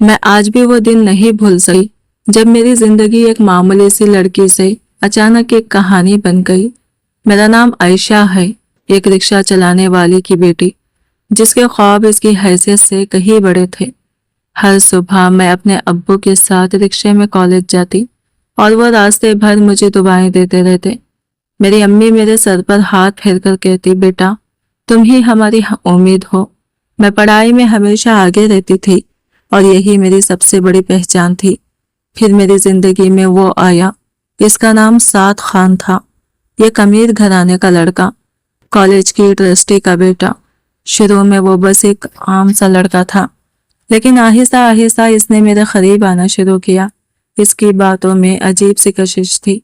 मैं आज भी वो दिन नहीं भूल सकी जब मेरी जिंदगी एक मामूली सी लड़की से अचानक एक कहानी बन गई। मेरा नाम आयशा है, एक रिक्शा चलाने वाली की बेटी, जिसके ख्वाब इसकी हैसियत से कहीं बड़े थे। हर सुबह मैं अपने अब्बू के साथ रिक्शे में कॉलेज जाती और वो रास्ते भर मुझे दुआएं देते रहते। मेरी अम्मी मेरे सर पर हाथ फेर कर कहती, बेटा तुम ही हमारी उम्मीद हो। मैं पढ़ाई में हमेशा आगे रहती थी और यही मेरी सबसे बड़ी पहचान थी। फिर मेरी जिंदगी में वो आया, इसका नाम साद खान था। ये अमीर घराने का लड़का, कॉलेज की ट्रस्टी का बेटा। शुरू में वो बस एक आम सा लड़का था, लेकिन आहिस्ता आहिस्ता इसने मेरे करीब आना शुरू किया। इसकी बातों में अजीब सी कशिश थी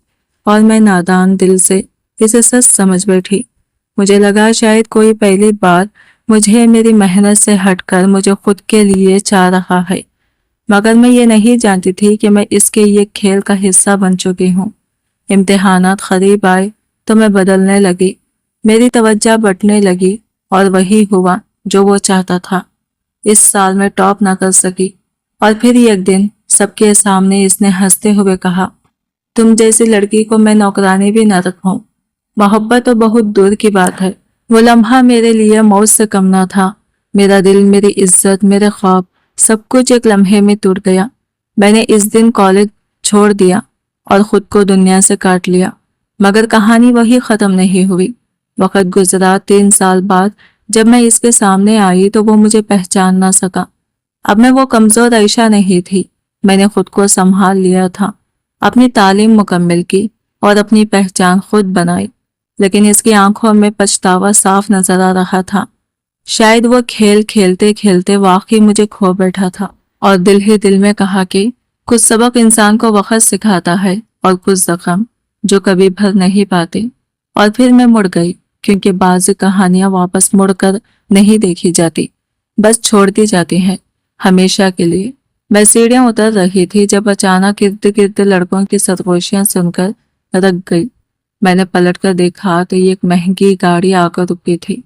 और मैं नादान दिल से इसे सच समझ बैठी। मुझे लगा शायद कोई पहली बार मुझे मेरी मेहनत से हटकर मुझे खुद के लिए चाह रहा है, मगर मैं ये नहीं जानती थी कि मैं इसके ये खेल का हिस्सा बन चुकी हूँ। इम्तिहानात करीब आए तो मैं बदलने लगी, मेरी तवज्जो बंटने लगी और वही हुआ जो वो चाहता था। इस साल मैं टॉप ना कर सकी और फिर एक दिन सबके सामने इसने हंसते हुए कहा, तुम जैसी लड़की को मैं नौकरानी भी न रखूं। मोहब्बत तो बहुत दूर की बात है। वो लम्हा मेरे लिए मौत से कम ना था। मेरा दिल, मेरी इज्जत, मेरे ख्वाब, सब कुछ एक लम्हे में टूट गया। मैंने इस दिन कॉलेज छोड़ दिया और खुद को दुनिया से काट लिया। मगर कहानी वही खत्म नहीं हुई। वक्त गुजरा, 3 साल बाद जब मैं इसके सामने आई तो वो मुझे पहचान ना सका। अब मैं वो कमजोर आयशा नहीं थी। मैंने खुद को संभाल लिया था, अपनी तालीम मुकम्मल की और अपनी पहचान खुद बनाई। लेकिन इसकी आंखों में पछतावा साफ नजर आ रहा था। शायद वो खेल खेलते खेलते वाकई मुझे खो बैठा था और दिल ही दिल में कहा कि कुछ सबक इंसान को वक्त सिखाता है और कुछ जख्म जो कभी भर नहीं पाते। और फिर मैं मुड़ गई, क्योंकि बाज़ कहानियां वापस मुड़कर नहीं देखी जाती, बस छोड़ दी जाती हैं हमेशा के लिए। मैं सीढ़ियां उतर रही थी जब अचानक इर्द गिर्द लड़कों की सरगोशियां सुनकर रक गई। मैंने पलटकर देखा तो ये एक महंगी गाड़ी आकर रुकी थी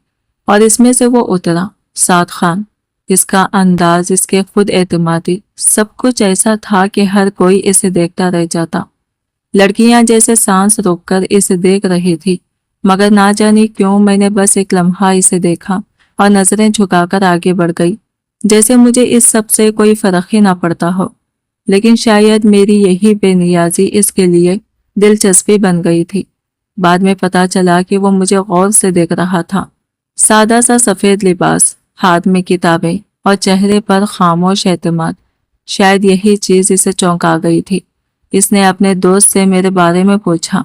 और इसमें से वो उतरा, साद खान। इसका अंदाज, इसके खुद एतमादी, सब कुछ ऐसा था कि हर कोई इसे देखता रह जाता। लड़कियां जैसे सांस रोककर इसे देख रही थी, मगर ना जाने क्यों मैंने बस एक लम्हा इसे देखा और नजरें झुकाकर आगे बढ़ गई, जैसे मुझे इस सब से कोई फर्क ही ना पड़ता हो। लेकिन शायद मेरी यही बेनियाजी इसके लिए दिलचस्पी बन गई थी। बाद में पता चला कि वो मुझे गौर से देख रहा था। सादा सा सफेद लिबास, हाथ में किताबें और चेहरे पर खामोश एतमाद। शायद यही चीज इसे चौंका गई थी। इसने अपने दोस्त से मेरे बारे में पूछा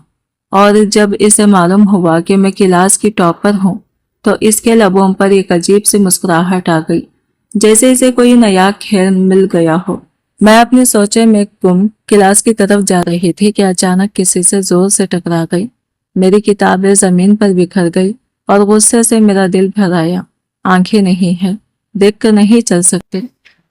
और जब इसे मालूम हुआ कि मैं क्लास की टॉपर हूँ तो इसके लबों पर एक अजीब सी मुस्कुराहट आ गई, जैसे इसे कोई नया खेल मिल गया हो। मैं अपनी सोचे में गुम क्लास की तरफ जा रही थी कि अचानक किसी से जोर से टकरा गई। मेरी किताबें जमीन पर बिखर गई और गुस्से से मेरा दिल भर आया। आंखें नहीं है, देखकर नहीं चल सकते,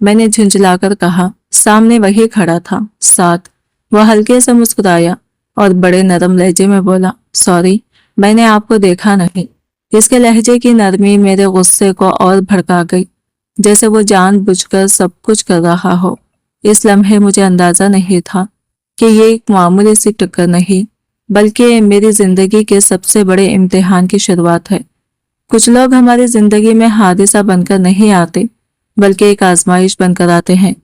मैंने झुंझलाकर कहा। सामने वही खड़ा था, साद। वह हल्के से मुस्कुराया और बड़े नरम लहजे में बोला, सॉरी, मैंने आपको देखा नहीं। इसके लहजे की नरमी मेरे गुस्से को और भड़का गई, जैसे वो जानबूझकर सब कुछ कर रहा हो। इस लम्हे मुझे अंदाजा नहीं था कि ये एक मामूली सी टक्कर नहीं, बल्कि मेरी जिंदगी के सबसे बड़े इम्तिहान की शुरुआत है। कुछ लोग हमारी जिंदगी में हादसा बनकर नहीं आते, बल्कि एक आजमाइश बनकर आते हैं,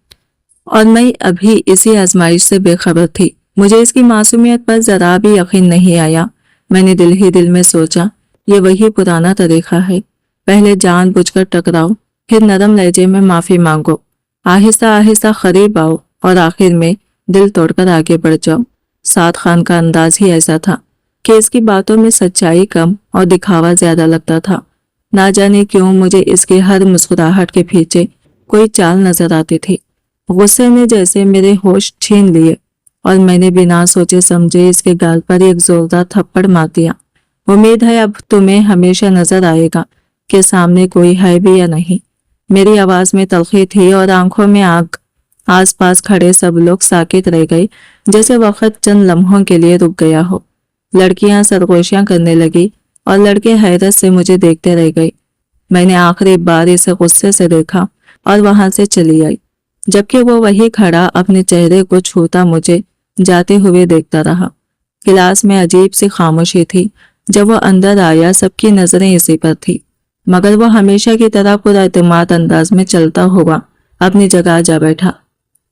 और मैं अभी इसी आजमाइश से बेखबर थी। मुझे इसकी मासूमियत पर जरा भी यकीन नहीं आया। मैंने दिल ही दिल में सोचा, ये वही पुराना तरीका है, पहले जानबूझकर टकराओ, फिर नरम लहजे में माफी मांगो, आहिस्ता आहिस्ता करीब आओ और आखिर में दिल तोड़कर आगे बढ़ जाओ। साद खान का अंदाज ही ऐसा था कि इसकी बातों में सच्चाई कम और दिखावा ज्यादा लगता था। ना जाने क्यों मुझे इसके हर मुस्कुराहट के पीछे कोई चाल नजर आती थी। गुस्से ने जैसे मेरे होश छीन लिए और मैंने बिना सोचे समझे इसके गाल पर एक जोरदार थप्पड़ मार दिया। उम्मीद है अब तुम्हें हमेशा नजर आएगा कि सामने कोई है भी या नहीं। मेरी आवाज में तलखी थी और आंखों में आग। आसपास खड़े सब लोग साकित रह गए, जैसे वक्त चंद लम्हों के लिए रुक गया हो। लड़कियां सरगोशियां करने लगी और लड़के हैरत से मुझे देखते रह गए। मैंने आखिरी बार इसे गुस्से से देखा और वहां से चली आई। जबकि वो वही खड़ा अपने चेहरे को छूता मुझे जाते हुए देखता रहा। क्लास में अजीब सी खामोशी थी। जब वो अंदर आया सबकी नजरें इसी पर थी, मगर वो हमेशा की तरह पुरएतमाद अंदाज में चलता हुआ अपनी जगह जा बैठा।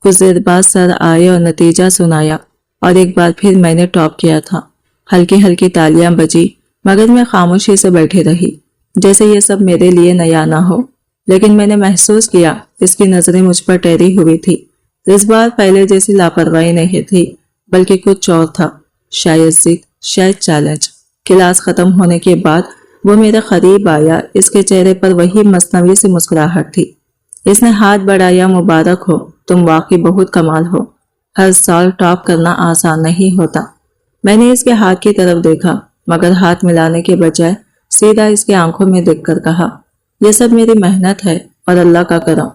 कुछ देर बाद सर आए और नतीजा सुनाया और एक बार फिर मैंने टॉप किया था। हल्की हल्की तालियां बजी, मगर मैं खामोशी से बैठी रही, जैसे ये सब मेरे लिए नया ना हो। लेकिन मैंने महसूस किया इसकी नजरें मुझ पर ठहरी हुई थी। इस बार पहले जैसी लापरवाही नहीं थी, बल्कि कुछ और था। शायद जिद, शायद चैलेंज। क्लास खत्म होने के बाद वो मेरे करीब आया। इसके चेहरे पर वही मसनवी सी मुस्कुराहट थी। इसने हाथ बढ़ाया। मुबारक हो, तुम वाकई बहुत कमाल हो। हर साल टॉप करना आसान नहीं होता। मैंने इसके हाथ की तरफ देखा, मगर हाथ मिलाने के बजाय सीधा इसके आंखों में देखकर कहा, यह सब मेरी मेहनत है और अल्लाह का करम।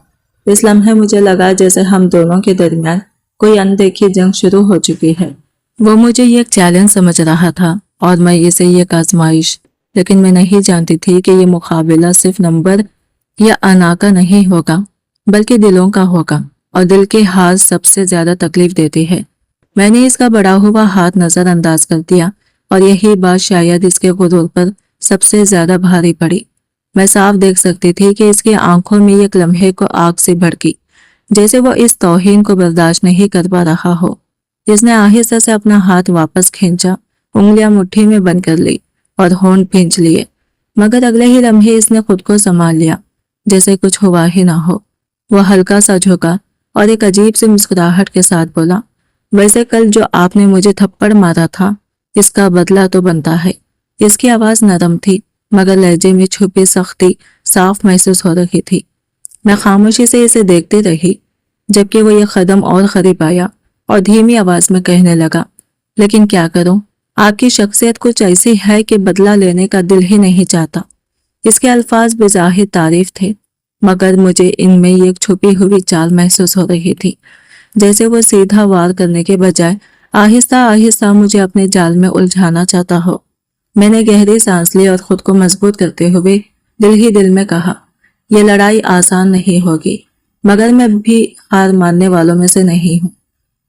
इस लम्हे मुझे लगा जैसे हम दोनों के दरमियान कोई अनदेखी जंग शुरू हो चुकी है। वो मुझे ये एक चैलेंज समझ रहा था और मैं इसे एक आजमाइश। लेकिन मैं नहीं जानती थी कि ये मुकाबला सिर्फ नंबर या अना का नहीं होगा, बल्कि दिलों का होगा, और दिल के हाथ सबसे ज्यादा तकलीफ देती है। मैंने इसका बढ़ा हुआ हाथ नजरअंदाज कर दिया और यही बात शायद इसके गुरूर पर सबसे ज्यादा भारी पड़ी। मैं साफ देख सकती थी कि इसकी आंखों में एक लम्हे को आग से भड़की, जैसे वो इस तौहीन को बर्दाश्त नहीं कर पा रहा हो। इसने आहिस्ता से अपना हाथ वापस खींचा, उंगलियां मुट्ठी में बंद कर ली और होंठ भींच लिए, मगर अगले ही लम्हे इसने खुद को संभाल लिया, जैसे कुछ हुआ ही ना हो। वह हल्का सा झुका और एक अजीब सी मुस्कुराहट के साथ बोला, वैसे कल जो आपने मुझे थप्पड़ मारा था, इसका बदला तो बनता है। इसकी आवाज नरम थी, मगर लहजे में छुपी सख्ती साफ महसूस हो रही थी। मैं खामोशी से इसे देखती रही, जबकि वो ये कदम और करीब आया और धीमी आवाज में कहने लगा, लेकिन क्या करूं, आपकी शख्सियत कुछ ऐसी है कि बदला लेने का दिल ही नहीं चाहता। इसके अल्फाज बेजाहिर तारीफ थे, मगर मुझे इनमें एक छुपी हुई चाल महसूस हो रही थी, जैसे वो सीधा वार करने के बजाय आहिस्ता आहिस्ता मुझे अपने जाल में उलझाना चाहता हो। मैंने गहरी सांस ली और खुद को मजबूत करते हुए दिल ही दिल में कहा, यह लड़ाई आसान नहीं होगी, मगर मैं भी हार मानने वालों में से नहीं हूँ।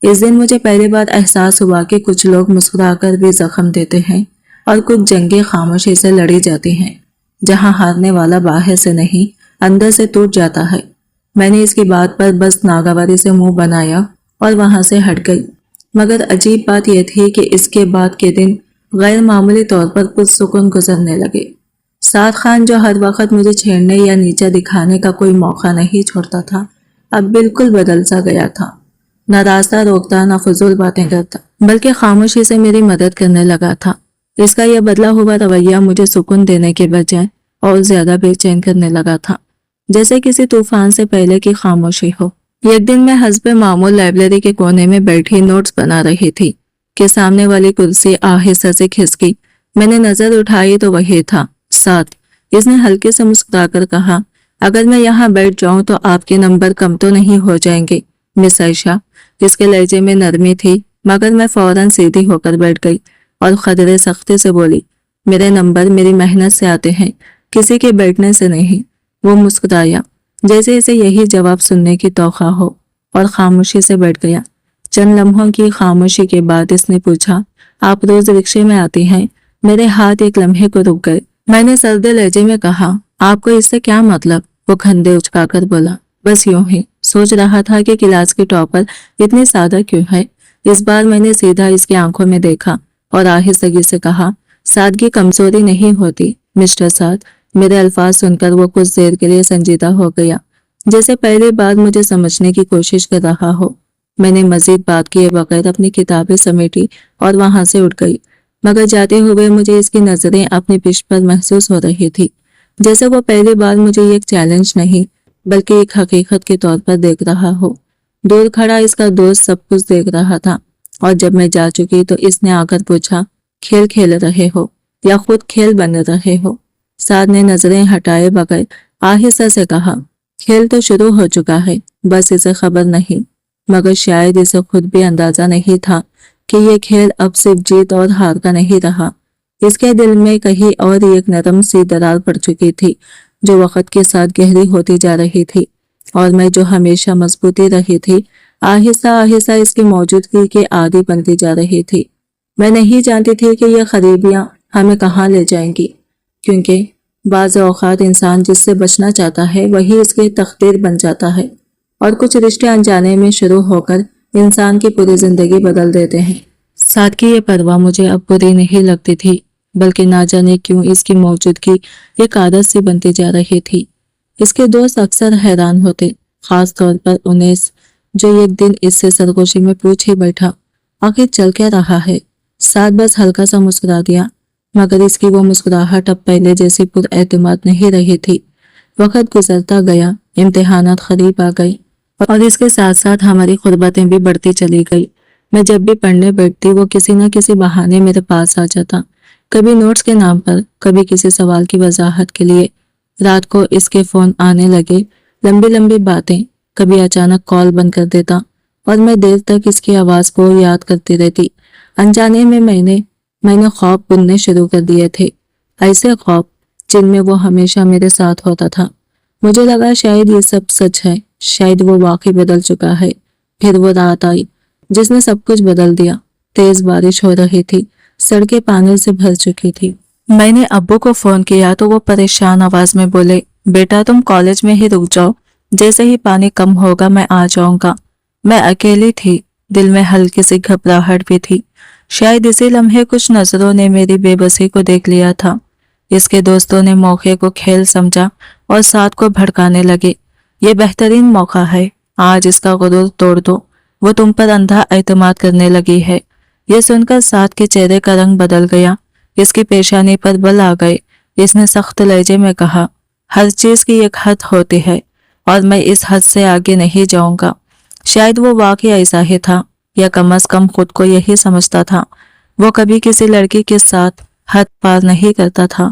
इस दिन मुझे पहली बार एहसास हुआ कि कुछ लोग मुस्कुराकर भी जख्म देते हैं और कुछ जंगें खामोशी से लड़ी जाती हैं, जहां हारने वाला बाहर से नहीं अंदर से टूट जाता है। मैंने इसकी बात पर बस नागवारी से मुंह बनाया और वहां से हट गई। मगर अजीब बात यह थी कि इसके बाद के दिन गैर मामूली तौर पर कुछ सुकून गुजरने लगे। साद खान, जो हर वक्त मुझे छेड़ने या नीचा दिखाने का कोई मौका नहीं छोड़ता था, अब बिल्कुल बदल सा गया था। न रास्ता रोकता, न फजूल बातें करता, बल्कि खामोशी से मेरी मदद करने लगा था। इसका यह बदला हुआ रवैया मुझे सुकून देने के बजाय और ज्यादा बेचैन करने लगा था, जैसे किसी तूफान से पहले की खामोशी हो। एक दिन मैं हस्बे मामूल लाइब्रेरी के कोने में बैठी नोट्स बना रही थी कि सामने वाली कुर्सी आहिस्ता से खिसकी। मैंने नजर उठाई तो वही था, साथ। इसने हल्के से मुस्कुराकर कहा, अगर मैं यहाँ बैठ जाऊं तो आपके नंबर कम तो नहीं हो जाएंगे मिस आयशा। इसके लहजे में नरमी थी, मगर मैं फौरन सीधी होकर बैठ गई और खदरे सख्ती से बोली, मेरे नंबर मेरी मेहनत से आते हैं, किसी के बैठने से नहीं। वो मुस्कुराया, जैसे इसे यही जवाब सुनने की तौखा हो, और खामोशी से बैठ गया। चंद लम्हों की खामोशी के बाद इसने पूछा, आप रोज रिक्शे में आती हैं? मेरे हाथ एक लम्हे को रुक गए। मैंने सर्दे लहजे में कहा, आपको इससे क्या मतलब? वो खंडे उचकाकर बोला, बस यूं ही सोच रहा था कि क्लास के टॉपर इतनी सादा क्यों है। इस बार मैंने सीधा इसकी आंखों में देखा और आहिस्तगी से कहा, सादगी कमजोरी नहीं होती मिस्टर साद। मेरे अल्फाज सुनकर वो कुछ देर के लिए संजीदा हो गया, जैसे पहली बार मुझे समझने की कोशिश कर रहा हो। मैंने मजीद बात किए बगैर अपनी किताबें समेटी और वहां से उठ गई, मगर जाते हुए मुझे इसकी नजरें अपनी पिष्ट पर महसूस हो रही थी, जैसे वो पहली बार मुझे एक चैलेंज नहीं बल्कि एक हकीकत के तौर पर देख रहा हो। दूर खड़ा इसका दोस्त सब कुछ देख रहा था, और जब मैं जा चुकी तो इसने आकर पूछा, खेल खेल रहे हो या खुद खेल बन रहे हो? साद ने नजरें हटाए बगैर आहिस्ता से कहा, खेल तो शुरू हो चुका है, बस इसे खबर नहीं। मगर शायद इसे खुद भी अंदाजा नहीं था कि ये खेल अब सिर्फ जीत और हार का नहीं रहा। इसके दिल में कहीं और एक नरम सी दरार पड़ चुकी थी, जो वक्त के साथ गहरी होती जा रही थी। और मैं जो हमेशा मजबूती रही थी आहिस्ता आहिस्ता इसकी मौजूदगी के आदी बनती जा रही थी। मैं नहीं जानती थी कि ये खरीबियां हमें कहाँ ले जाएंगी, क्योंकि बाज़ औक़ात इंसान जिससे बचना चाहता है वही इसकी तकदीर बन जाता है और कुछ रिश्ते अनजाने में शुरू होकर इंसान की पूरी जिंदगी बदल देते हैं। सादगी ये परवाह मुझे अब बुरी नहीं लगती थी, बल्कि ना जाने क्यों इसकी मौजूदगी एक आदत सी बनती जा रही थी। इसके दोस्त अक्सर हैरान होते, खास तौर पर उनेस, जो एक दिन इससे सरगोशी में पूछ ही बैठा, आखिर चल क्या रहा है। साद बस हल्का सा मुस्कुरा दिया, मगर इसकी वो मुस्कुराहट अब पहले जैसी पुरएतमाद नहीं रही थी। वक्त गुजरता गया, इम्तिहानात करीब आ गई और इसके साथ साथ हमारी गुर्बतें भी बढ़ती चली गई। मैं जब भी पढ़ने बैठती वो किसी न किसी बहाने मेरे पास आ जाता, कभी नोट्स के नाम पर, कभी किसी सवाल की वजाहत के लिए। रात को इसके फोन आने लगे, लंबी लंबी बातें, कभी अचानक कॉल बंद कर देता और मैं देर तक इसकी आवाज को याद करती रहती। अनजाने में मैंने ख्वाब बुनने शुरू कर दिए थे, ऐसे ख्वाब जिनमें वो हमेशा मेरे साथ होता था। मुझे लगा शायद ये सब सच है, शायद वो वाकई बदल चुका है। फिर वो रात आई जिसने सब कुछ बदल दिया। तेज बारिश हो रही थी, सड़कें पानी से भर चुकी थी। मैंने अब्बू को फोन किया तो वो परेशान आवाज में बोले, बेटा तुम कॉलेज में ही रुक जाओ, जैसे ही पानी कम होगा मैं आ जाऊंगा। मैं अकेली थी, दिल में हल्की सी घबराहट भी थी। शायद इसी लम्हे कुछ नजरों ने मेरी बेबसी को देख लिया था। इसके दोस्तों ने मौके को खेल समझा और साथ को भड़काने लगे। ये बेहतरीन मौका है, आज इसका गुरूर तोड़ दो, वो तुम पर अंधा एतमाद करने लगी है। ये सुनकर साथ के चेहरे का रंग बदल गया, इसकी पेशानी पर बल आ गए। इसने सख्त लहजे में कहा, हर चीज की एक हद होती है और मैं इस हद से आगे नहीं जाऊंगा। शायद वो वाकई ऐसा ही था, या कम अज कम खुद को यही समझता था। वो कभी किसी लड़की के साथ हद पार नहीं करता था,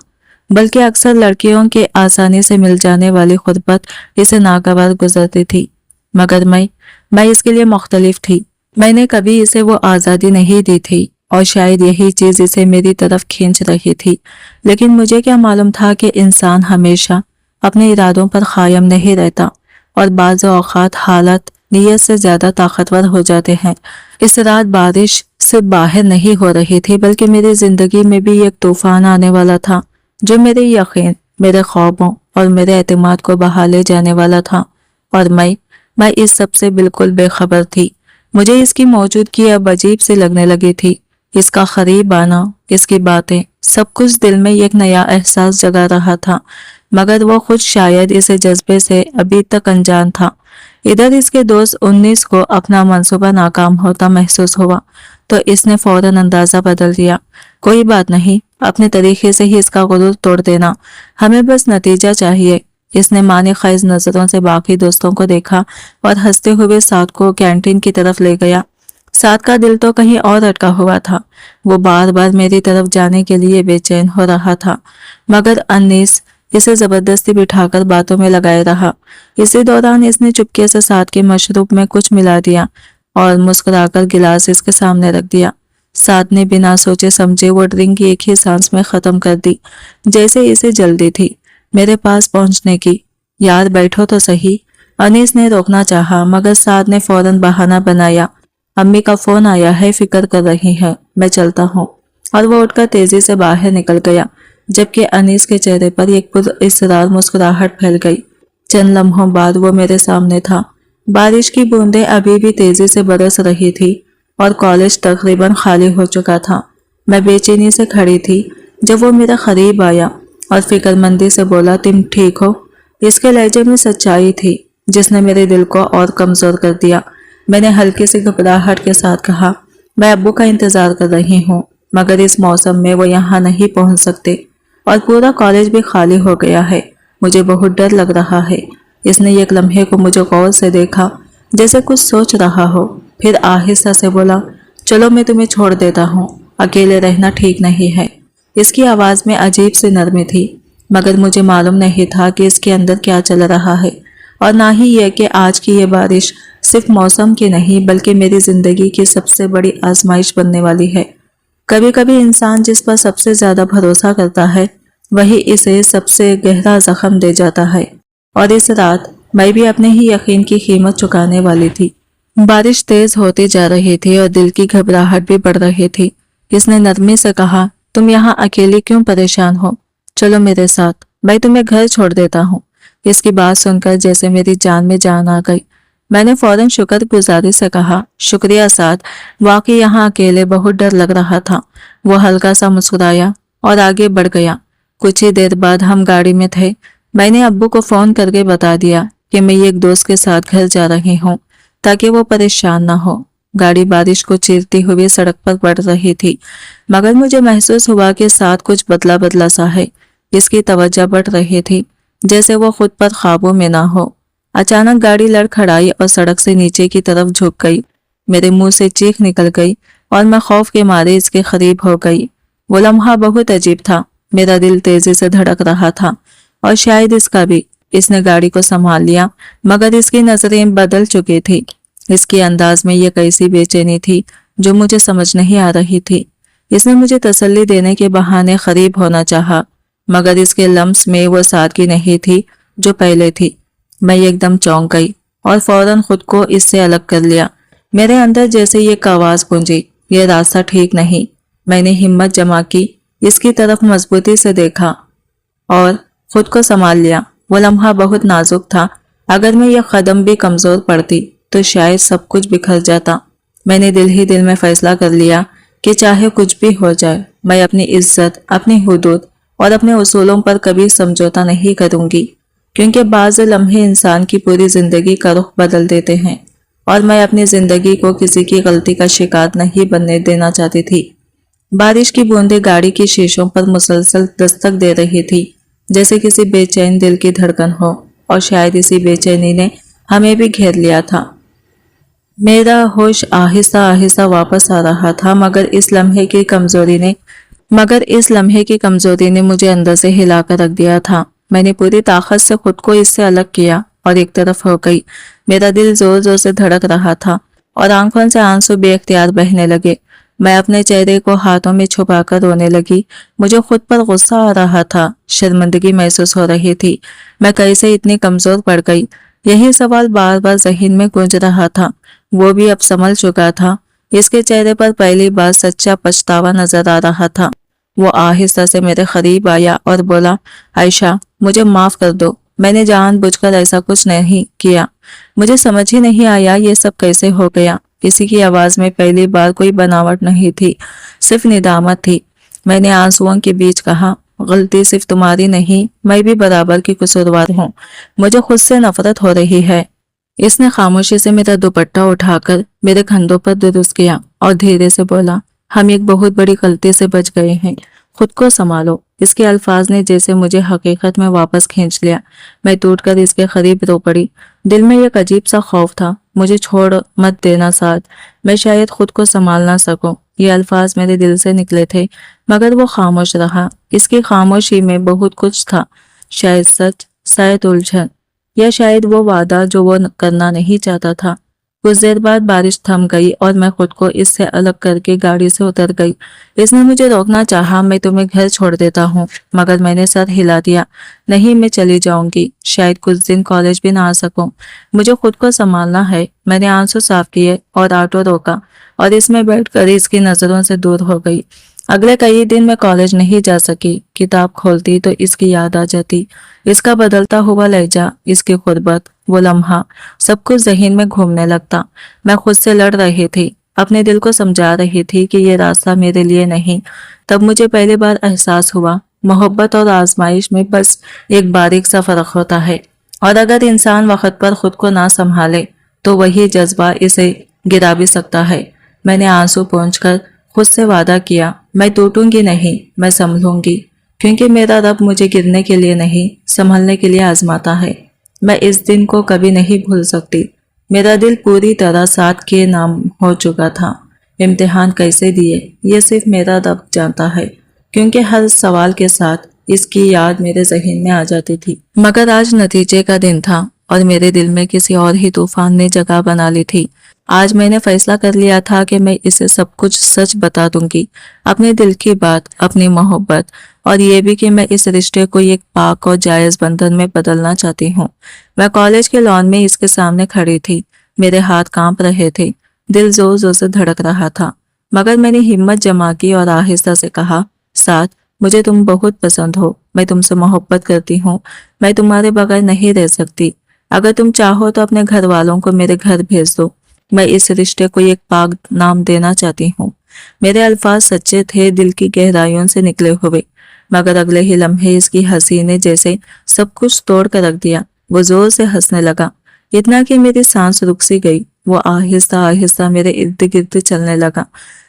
बल्कि अक्सर लड़कियों के आसानी से मिल जाने वाली खुरपत इसे नागवार गुजरती थी। मगर मैं इसके लिए मुख्तलिफ थी। मैंने कभी इसे वो आज़ादी नहीं दी थी और शायद यही चीज इसे मेरी तरफ खींच रही थी। लेकिन मुझे क्या मालूम था कि इंसान हमेशा अपने इरादों पर कायम नहीं रहता और बाज़ औक़ात हालात नीयत से ज्यादा ताकतवर हो जाते हैं। इस रात बारिश सिर्फ बाहर नहीं हो रही थी, बल्कि मेरी जिंदगी में भी एक तूफान आने वाला था जो मेरे यकीन, मेरे ख्वाबों और मेरे एतमाद को बहा ले जाने वाला था। और मैं इस सब से बिल्कुल बेखबर थी। मुझे इसकी मौजूदगी अब अजीब सी लगने लगी थी। इसका करीब आना, इसकी बातें, सब कुछ दिल में एक नया एहसास जगा रहा था, मगर वो खुद शायद इसे जज्बे से अभी तक अनजान था। इधर इसके दोस्त 19 को अपना मंसूबा नाकाम होता महसूस हुआ तो इसने फौरन अंदाजा बदल दिया। कोई बात नहीं, अपने तरीके से ही इसका गुरूर तोड़ देना, हमें बस नतीजा चाहिए। इसने माने खैज नजरों से बाकी दोस्तों को देखा और हंसते हुए साथ को कैंटीन की तरफ ले गया। साथ का दिल तो कहीं और अटका हुआ था, वो बार बार मेरी तरफ जाने के लिए बेचैन हो रहा था, मगर अनीस इसे जबरदस्ती बिठाकर बातों में लगाए रहा। इसी दौरान इसने चुपके से साथ के मशरूब में कुछ मिला दिया और मुस्कुराकर गिलास इसके सामने रख दिया। साथ ने बिना सोचे समझे वो ड्रिंक एक ही सांस में खत्म कर दी, जैसे इसे जल्दी थी मेरे पास पहुंचने की। यार बैठो तो सही, अनीस ने रोकना चाहा, मगर साथ ने फौरन बहाना बनाया, अम्मी का फोन आया है, फिक्र कर रही है, मैं चलता हूँ। और वो उठकर तेजी से बाहर निकल गया, जबकि अनीस के चेहरे पर एक पुरइसरार मुस्कुराहट फैल गई। चंद लम्हों बाद वो मेरे सामने था। बारिश की बूंदें अभी भी तेजी से बरस रही थी और कॉलेज तकरीबन खाली हो चुका था। मैं बेचैनी से खड़ी थी जब वो मेरे करीब आया और फिक्रमंदी से बोला, तुम ठीक हो? इसके लहजे में सच्चाई थी जिसने मेरे दिल को और कमजोर कर दिया। मैंने हल्की सी घबराहट के साथ कहा, मैं अब्बू का इंतजार कर रही हूँ, मगर इस मौसम में वो यहाँ नहीं पहुँच सकते और पूरा कॉलेज भी खाली हो गया है। मुझे बहुत डर लग रहा है। इसने एक लम्हे को मुझे गौर से देखा, जैसे कुछ सोच रहा हो, फिर आहिस्ता से बोला, चलो मैं तुम्हें छोड़ देता हूँ, अकेले रहना ठीक नहीं है। इसकी आवाज़ में अजीब सी नरमी थी, मगर मुझे मालूम नहीं था कि इसके अंदर क्या चल रहा है, और ना ही यह कि आज की ये बारिश सिर्फ मौसम की नहीं बल्कि मेरी जिंदगी की सबसे बड़ी आजमाइश बनने वाली है। कभी कभी इंसान जिस पर सबसे ज्यादा भरोसा करता है वही इसे सबसे गहरा जख्म दे जाता है। और इस रात मैं भी अपने ही यकीन की कीमत चुकाने वाली थी। बारिश तेज होती जा रही थी और दिल की घबराहट भी बढ़ रही थी। इसने नरमी से कहा, तुम यहाँ अकेली क्यों परेशान हो? चलो मेरे साथ, मैं तुम्हें घर छोड़ देता हूँ। इसकी बात सुनकर जैसे मेरी जान में जान आ गई। मैंने फौरन शुक्रगुजारी से कहा, शुक्रिया साथ, वाकई यहाँ अकेले बहुत डर लग रहा था। वो हल्का सा मुस्कुराया और आगे बढ़ गया। कुछ ही देर बाद हम गाड़ी में थे। मैंने अब्बू को फोन करके बता दिया कि मैं एक दोस्त के साथ घर जा रही हूँ ताकि वो परेशान ना हो। गाड़ी बारिश को चीरती हुई सड़क पर बढ़ रही थी, मगर मुझे महसूस हुआ कि साथ कुछ बदला बदला सा है। इसकी तवज्जो बढ़ रही थी, जैसे वो खुद पर काबू में ना हो। अचानक गाड़ी लड़खड़ाई और सड़क से नीचे की तरफ झुक गई। मेरे मुंह से चीख निकल गई और मैं खौफ के मारे इसके करीब हो गई। वो लम्हा बहुत अजीब था। मेरा दिल तेजी से धड़क रहा था और शायद इसका भी। इसने गाड़ी को संभाल लिया, मगर इसकी नजरें बदल चुकी थी। इसके अंदाज में ये कैसी बेचैनी थी जो मुझे समझ नहीं आ रही थी। इसने मुझे तसल्ली देने के बहाने करीब होना चाहा, मगर इसके लम्स में वो सादगी नहीं थी जो पहले थी। मैं एकदम चौंक गई और फौरन खुद को इससे अलग कर लिया। मेरे अंदर जैसे ये एक आवाज गूंजी, ये रास्ता ठीक नहीं। मैंने हिम्मत जमा की, इसकी तरफ मजबूती से देखा और खुद को संभाल लिया। वो लम्हा बहुत नाजुक था। अगर मैं ये कदम भी कमजोर पड़ती तो शायद सब कुछ बिखर जाता। मैंने दिल ही दिल में फैसला कर लिया कि चाहे कुछ भी हो जाए, मैं अपनी इज्जत, अपनी हुदूद और अपने उसूलों पर कभी समझौता नहीं करूंगी, क्योंकि बाज़ लम्हे इंसान की पूरी जिंदगी का रुख बदल देते हैं और मैं अपनी जिंदगी को किसी की गलती का शिकार नहीं बनने देना चाहती थी। बारिश की बूंदें गाड़ी की शीशों पर मुसलसल दस्तक दे रही थी, जैसे किसी बेचैन दिल की धड़कन हो, और शायद इसी बेचैनी ने हमें भी घेर लिया था। मेरा होश आहिस्ता आहिस्ता वापस आ रहा था, मगर इस लम्हे की कमजोरी ने मुझे अंदर से हिलाकर रख दिया था। मैंने पूरी ताकत से खुद को इससे अलग किया और एक तरफ हो गई। मेरा दिल जोर जोर से धड़क रहा था और आंखों से आंसू बेख्तियार बहने लगे। मैं अपने चेहरे को हाथों में छुपाकर रोने लगी। मुझे खुद पर गुस्सा आ रहा था, शर्मिंदगी महसूस हो रही थी। मैं कैसे इतनी कमजोर पड़ गई? यही सवाल बार बार जहन में गूंज रहा था। वो भी अब संभल चुका था। इसके चेहरे पर पहली बार सच्चा पछतावा नजर आ रहा था। वो आहिस्ता से मेरे करीब आया और बोला, आयशा, मुझे माफ कर दो। मैंने जानबूझकर ऐसा कुछ नहीं किया। मुझे समझ ही नहीं आया ये सब कैसे हो गया। किसी की आवाज में पहली बार कोई बनावट नहीं थी, सिर्फ निदामत थी। मैंने आंसुओं के बीच कहा, गलती सिर्फ तुम्हारी नहीं, मैं भी बराबर की कसूरवार हूँ। मुझे खुद से नफरत हो रही है। इसने खामोशी से मेरा दुपट्टा उठाकर मेरे कंधों पर दुरुस्त किया और धीरे से बोला, हम एक बहुत बड़ी गलती से बच गए हैं, खुद को संभालो। इसके अल्फाज ने जैसे मुझे हकीकत में वापस खींच लिया। मैं टूटकर इसके करीब रो पड़ी। दिल में एक अजीब सा खौफ था, मुझे छोड़ मत देना साथ, मैं शायद खुद को संभाल ना सकूं। ये अल्फाज मेरे दिल से निकले थे, मगर वो खामोश रहा। इसकी खामोशी में बहुत कुछ था, शायद सच, शायद उलझन, या शायद वो वादा जो वो करना नहीं चाहता था। कुछ देर बाद बारिश थम गई और मैं खुद को इससे अलग करके गाड़ी से उतर गई। इसने मुझे रोकना चाहा, मैं तुम्हें घर छोड़ देता हूँ, मगर मैंने सर हिला दिया। नहीं, मैं चली जाऊंगी, शायद कुछ दिन कॉलेज भी ना आ सकूं। मुझे खुद को संभालना है। मैंने आंसू साफ किए और ऑटो रोका और इसमें बैठकर इसकी नजरों से दूर हो गई। अगले कई दिन मैं कॉलेज नहीं जा सकी। किताब खोलती तो इसकी याद आ जाती, इसका बदलता हुआ लहजा, इसकी गुर्बत, वो लम्हा, सब कुछ जहन में घूमने लगता। मैं खुद से लड़ रही थी, अपने दिल को समझा रही थी कि ये रास्ता मेरे लिए नहीं। तब मुझे पहली बार एहसास हुआ, मोहब्बत और आजमाइश में बस एक बारीक सा फर्क होता है, और अगर इंसान वक्त पर खुद को ना संभाले तो वही जज्बा इसे गिरा भी सकता है। मैंने आंसू पोंछकर खुद से वादा किया, मैं टूटूंगी नहीं, मैं संभलूंगी, क्योंकि मेरा रब मुझे गिरने के लिए नहीं, संभलने के लिए आजमाता है। मैं इस दिन को कभी नहीं भूल सकती। मेरा दिल पूरी तरह साथ के नाम हो चुका था। इम्तिहान कैसे दिए ये सिर्फ मेरा रब जानता है, क्योंकि हर सवाल के साथ इसकी याद मेरे जहन में आ जाती थी। मगर आज नतीजे का दिन था। اور میرے دل میں کسی اور ہی طوفان نے جگہ بنا لی تھی۔ آج میں نے فیصلہ کر لیا تھا کہ میں اسے سب کچھ سچ بتا دوں گی، اپنے دل کی بات، اپنی محبت، اور یہ بھی کہ میں اس رشتے کو ایک پاک اور جائز بندھن میں بدلنا چاہتی ہوں۔ میں کالج کے لان میں اس کے سامنے کھڑی تھی، میرے ہاتھ کانپ رہے تھے، دل زور زور سے دھڑک رہا تھا، مگر میں نے ہمت جما کی اور آہستہ سے کہا، ساتھ، مجھے تم بہت پسند ہو، میں تم سے محبت کرتی ہوں، میں تمہارے بغیر نہیں رہ سکتی، اگر تم چاہو تو اپنے گھر والوں کو میرے گھر بھیج دو، میں اس رشتے کو ایک پاک نام دینا چاہتی ہوں۔ میرے الفاظ سچے تھے، دل کی گہرائیوں سے نکلے ہوئے، مگر اگلے ہی لمحے اس کی ہنسی نے جیسے سب کچھ توڑ کر رکھ دیا۔ وہ زور سے ہنسنے لگا، اتنا کہ میری سانس رک سی گئی۔ وہ آہستہ آہستہ میرے ارد گرد چلنے لگا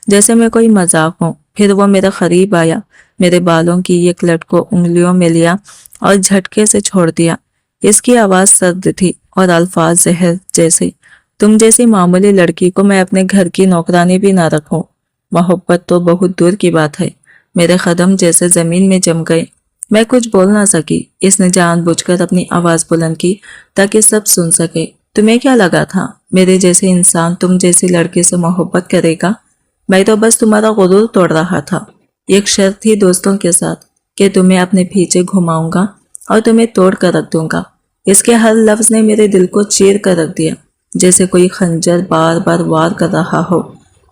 جیسے میں کوئی مذاق ہوں، پھر وہ میرے قریب آیا، میرے بالوں کی ایک لٹ کو انگلیوں میں لیا اور جھٹکے سے چھوڑ دیا۔ اس کی آواز سرد تھی اور الفاظ زہر جیسے، تم جیسی معمولی لڑکی کو میں اپنے گھر کی نوکرانی بھی نہ رکھوں، محبت تو بہت دور کی بات ہے۔ میرے قدم جیسے زمین میں جم گئے، میں کچھ بول نہ سکی۔ اس نے جان بوجھ کر اپنی آواز بلند کی تاکہ سب سن سکے، تمہیں کیا لگا تھا میرے جیسے انسان تم جیسی لڑکی سے محبت کرے گا؟ میں تو بس تمہارا غرور توڑ رہا تھا۔ ایک شرط تھی دوستوں کے ساتھ کہ تمہیں اپنے پیچھے گھماؤں گا اور تمہیں توڑ کر رکھ دوں گا۔ اس کے ہر لفظ نے میرے دل کو چیر کر رکھ دیا، جیسے کوئی خنجر بار بار وار کر رہا ہو۔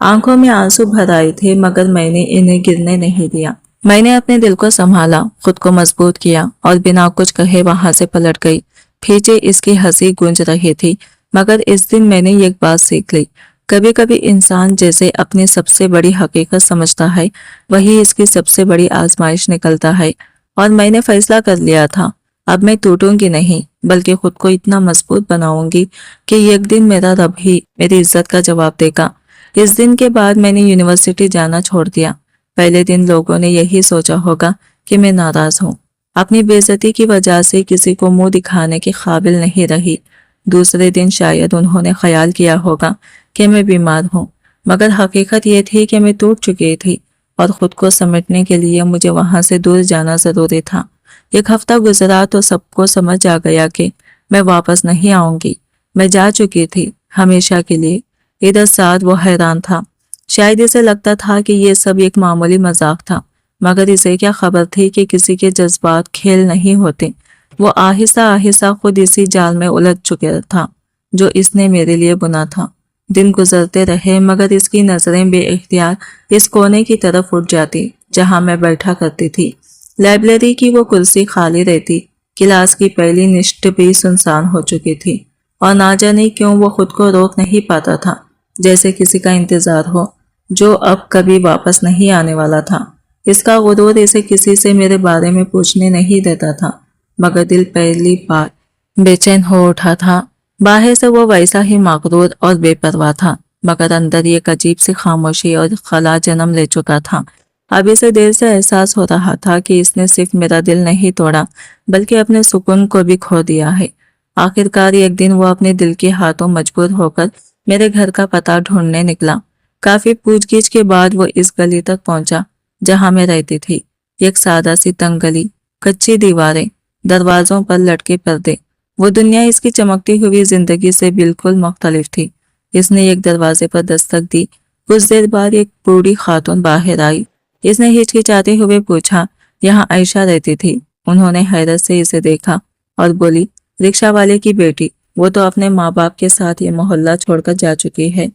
آنکھوں میں آنسو بھر آئے تھے، مگر میں نے انہیں گرنے نہیں دیا۔ میں نے اپنے دل کو سنبھالا، خود کو مضبوط کیا اور بنا کچھ کہے وہاں سے پلٹ گئی۔ پیچھے اس کی ہنسی گونج رہی تھی، مگر اس دن میں نے ایک بات سیکھ لی، کبھی کبھی انسان جیسے اپنی سب سے بڑی حقیقت سمجھتا ہے، وہی اس کی سب سے بڑی آزمائش نکلتا ہے۔ اور میں نے فیصلہ کر لیا تھا، اب میں ٹوٹوں گی نہیں، بلکہ خود کو اتنا مضبوط بناؤں گی کہ ایک دن میرا رب ہی میری عزت کا جواب دے گا۔ اس دن کے بعد میں نے یونیورسٹی جانا چھوڑ دیا۔ پہلے دن لوگوں نے یہی سوچا ہوگا کہ میں ناراض ہوں، اپنی بے عزتی کی وجہ سے کسی کو منہ دکھانے کے قابل نہیں رہی۔ دوسرے دن شاید انہوں نے خیال کیا ہوگا کہ میں بیمار ہوں، مگر حقیقت یہ تھی کہ میں ٹوٹ چکی تھی اور خود کو سمیٹنے کے لیے مجھے وہاں سے دور جانا ضروری تھا۔ ایک ہفتہ گزرا تو سب کو سمجھ آ گیا کہ میں واپس نہیں آؤں گی۔ میں جا چکی تھی ہمیشہ کے لیے۔ ادھر ساتھ وہ حیران تھا، شاید اسے لگتا تھا کہ یہ سب ایک معمولی مذاق تھا، مگر اسے کیا خبر تھی کہ کسی کے جذبات کھیل نہیں ہوتے۔ وہ آہستہ آہستہ خود اسی جال میں الجھ چکا تھا جو اس نے میرے لیے بنا تھا۔ دن گزرتے رہے، مگر اس کی نظریں بے اختیار اس کونے کی طرف اٹھ جاتی جہاں میں بیٹھا کرتی تھی۔ لائبریری کی وہ کرسی خالی رہتی، کلاس کی پہلی نشست بھی سنسان ہو چکی تھی، اور نہ جانے کیوں وہ خود کو روک نہیں پاتا تھا، جیسے کسی کا انتظار ہو جو اب کبھی واپس نہیں آنے والا تھا۔ اس کا غرور اسے کسی سے میرے بارے میں پوچھنے نہیں دیتا تھا، مگر دل پہلی بار بے چین ہو اٹھا تھا۔ باہر سے وہ ویسا ہی مغرور اور بے پرواہ تھا، مگر اندر ایک عجیب سی خاموشی اور خلا جنم لے چکا تھا۔ اب اسے دیر سے احساس ہو رہا تھا کہ اس نے صرف میرا دل نہیں توڑا، بلکہ اپنے سکون کو بھی کھو دیا ہے۔ آخرکار ایک دن وہ اپنے دل کے ہاتھوں مجبور ہو کر میرے گھر کا پتہ ڈھونڈنے نکلا۔ کافی پوچھ گچھ کے بعد وہ اس گلی تک پہنچا جہاں میں رہتی تھی، ایک سادہ سی تنگ گلی، کچی دیواریں، دروازوں پر لٹکے پردے۔ وہ دنیا اس کی چمکتی ہوئی زندگی سے بالکل مختلف تھی۔ اس نے ایک دروازے پر دستک دی، کچھ دیر بعد ایک بوڑھی خاتون باہر آئی۔ اس نے ہچکچاتے ہوئے پوچھا، یہاں عائشہ رہتی تھی؟ انہوں نے حیرت سے اسے دیکھا اور بولی، رکشہ والے کی بیٹی، وہ تو اپنے ماں باپ کے ساتھ یہ محلہ چھوڑ کر جا چکی ہے۔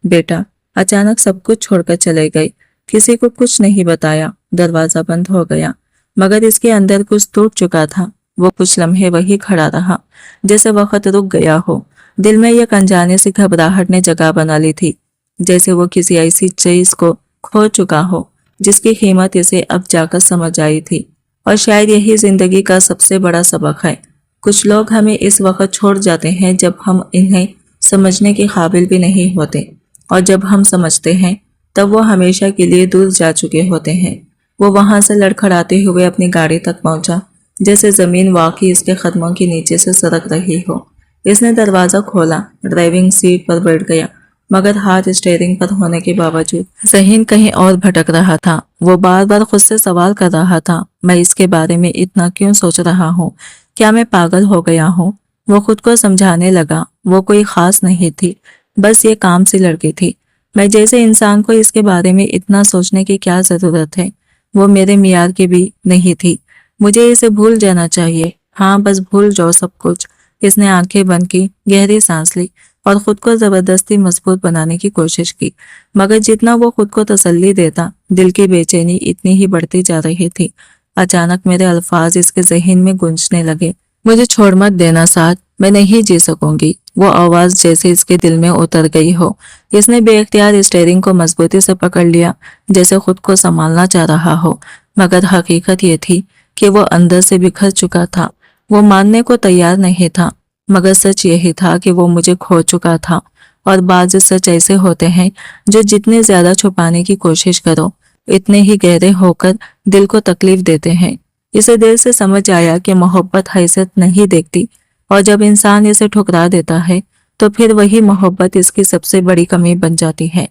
بیٹا اچانک سب کچھ چھوڑ کر چلے گئے، کسی کو کچھ نہیں بتایا۔ دروازہ بند ہو گیا، مگر اس کے اندر کچھ ٹوٹ چکا تھا۔ وہ کچھ لمحے وہی کھڑا رہا جیسے وقت رک گیا ہو۔ دل میں ایک انجانے سی گھبراہٹ نے جگہ بنا لی تھی، جیسے وہ کسی ایسی چیز کو کھو چکا ہو جس کی قیمت اسے اب جا کر سمجھ آئی تھی۔ اور شاید یہی زندگی کا سب سے بڑا سبق ہے، کچھ لوگ ہمیں اس وقت چھوڑ جاتے ہیں جب ہم انہیں سمجھنے کے قابل بھی نہیں ہوتے، اور جب ہم سمجھتے ہیں تب وہ ہمیشہ کے لیے دور جا چکے ہوتے ہیں۔ وہ وہاں سے لڑکھڑاتے ہوئے اپنی گاڑی تک پہنچا، جیسے زمین واقعی اس کے قدموں کے نیچے سے سرک رہی ہو۔ اس نے دروازہ کھولا، ڈرائیونگ سیٹ پر بیٹھ گیا، مگر ہاتھ اسٹیئرنگ پر ہونے کے باوجود ذہن کہیں اور بھٹک رہا تھا۔ وہ بار بار خود سے سوال کر رہا تھا، میں اس کے بارے میں اتنا کیوں سوچ رہا ہوں؟ کیا میں پاگل ہو گیا ہوں؟ वो खुद को समझाने लगा वो कोई खास नहीं थी, बस ये काम सी लड़की थी। मैं जैसे इंसान को इसके बारे में इतना सोचने की क्या जरूरत है, वो मेरे मियार की भी नहीं थी। मुझे इसे भूल जाना चाहिए, हाँ बस भूल जाओ सब कुछ। इसने आंखें बंद की, गहरी सांस ली और खुद को जबरदस्ती मजबूत बनाने की कोशिश की, मगर जितना वो खुद को तसल्ली देता, दिल की बेचैनी इतनी ही बढ़ती जा रही थी। अचानक मेरे अल्फाज इसके जहन में गूंजने लगे, मुझे छोड़ मत देना साथ, मैं नहीं जी सकूंगी। वो आवाज जैसे इसके दिल में उतर गई हो। इसने बेख्तियार स्टीयरिंग को मजबूती से पकड़ लिया, जैसे खुद को संभालना चाह रहा हो, मगर हकीकत ये थी कि वो अंदर से बिखर चुका था। वो मानने को तैयार नहीं था, मगर सच यही था कि वो मुझे खो चुका था। और बाज़ सच ऐसे होते हैं जो जितने ज्यादा छुपाने की कोशिश करो, इतने ही गहरे होकर दिल को तकलीफ देते हैं। इसे दिल से समझ आया कि मोहब्बत हैसियत नहीं देखती, और जब इंसान इसे ठुकरा देता है तो फिर वही मोहब्बत इसकी सबसे बड़ी कमी बन जाती है।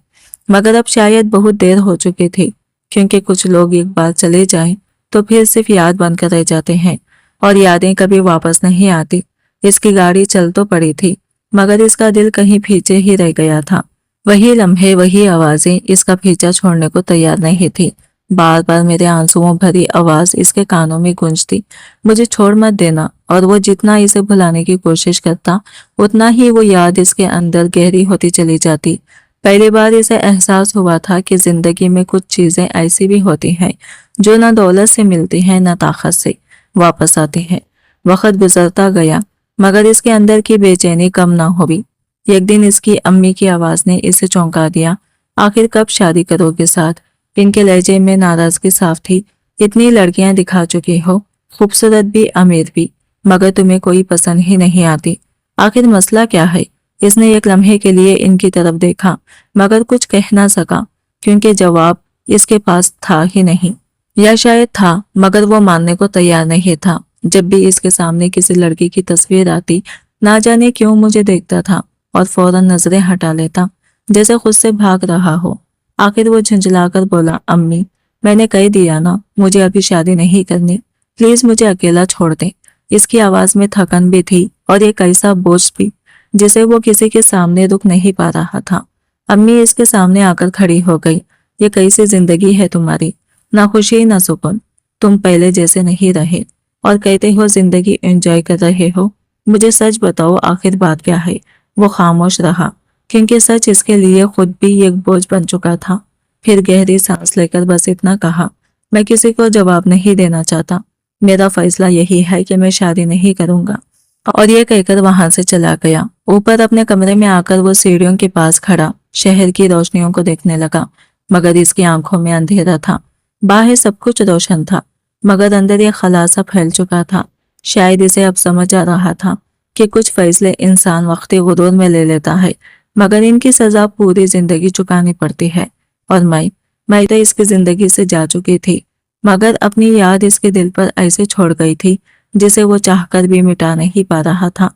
मगर अब शायद बहुत देर हो चुकी थी, क्योंकि कुछ लोग एक बार चले जाएं तो फिर सिर्फ याद बनकर रह जाते हैं, और यादें कभी वापस नहीं आती। इसकी गाड़ी चल तो पड़ी थी, मगर इसका दिल कहीं पीछे ही रह गया था। वही लम्हे, वही आवाजें इसका पीछा छोड़ने को तैयार नहीं थी। बार बार मेरे आंसुओं भरी आवाज इसके कानों में गूंजती, मुझे छोड़ मत देना। और वो जितना इसे भुलाने की कोशिश करता, उतना ही वो याद इसके अंदर गहरी होती चली जाती। पहली बार इसे एहसास हुआ था कि जिंदगी में कुछ चीजें ऐसी भी होती हैं जो ना दौलत से मिलती हैं, ना ताकत से वापस आती हैं। वक्त गुजरता गया, मगर इसके अंदर की बेचैनी कम ना हुई। एक दिन इसकी अम्मी की आवाज ने इसे चौंका दिया, आखिर कब शादी करोगे साथ? इनके लहजे में नाराजगी साफ थी। इतनी लड़कियां दिखा चुकी हो, खूबसूरत भी अमीर भी, मगर तुम्हें कोई पसंद ही नहीं आती। आखिर मसला क्या है? इसने एक लम्हे के लिए इनकी तरफ देखा, मगर कुछ कह ना सका, क्योंकि जवाब इसके पास था ही नहीं। या शायद था, मगर वो मानने को तैयार नहीं था। जब भी इसके सामने किसी लड़की की तस्वीर आती, ना जाने क्यों मुझे देखता था और फौरन नजरें हटा लेता, जैसे खुद से भाग रहा हो। आखिर वो झुंझलाकर बोला, अम्मी मैंने कह दिया ना, मुझे अभी शादी नहीं करनी, प्लीज मुझे अकेला छोड़ दे। इसकी आवाज में थकन भी थी और एक ऐसा बोझ भी जिसे वो किसी के सामने रुक नहीं पा रहा था। अम्मी इसके सामने आकर खड़ी हो गई। ये कैसी जिंदगी है तुम्हारी, ना खुशी ना सुकून, तुम पहले जैसे नहीं रहे और कहते हो जिंदगी एंजॉय कर रहे हो। मुझे सच बताओ आखिर बात क्या है? वो खामोश रहा, क्योंकि सच इसके लिए खुद भी एक बोझ बन चुका था। फिर गहरी सांस लेकर बस इतना कहा, मैं किसी को जवाब नहीं देना चाहता, मेरा फैसला यही है कि मैं शादी नहीं करूंगा। और ये कहकर वहां से चला गया। ऊपर अपने कमरे में आकर वो सीढ़ियों के पास खड़ा शहर की रोशनियों को देखने लगा, मगर इसकी आंखों में अंधेरा था। बाहर सब कुछ रोशन था, मगर अंदर ये खलासा फैल चुका था। शायद इसे अब समझ आ रहा था कि कुछ फैसले इंसान वक्ती गुरूर में ले लेता है, मगर इनकी सजा पूरी जिंदगी चुकानी पड़ती है। और मैं तो इसकी जिंदगी से जा चुकी थी, मगर अपनी याद इसके दिल पर ऐसे छोड़ गई थी जिसे वो चाहकर भी मिटा नहीं पा रहा था।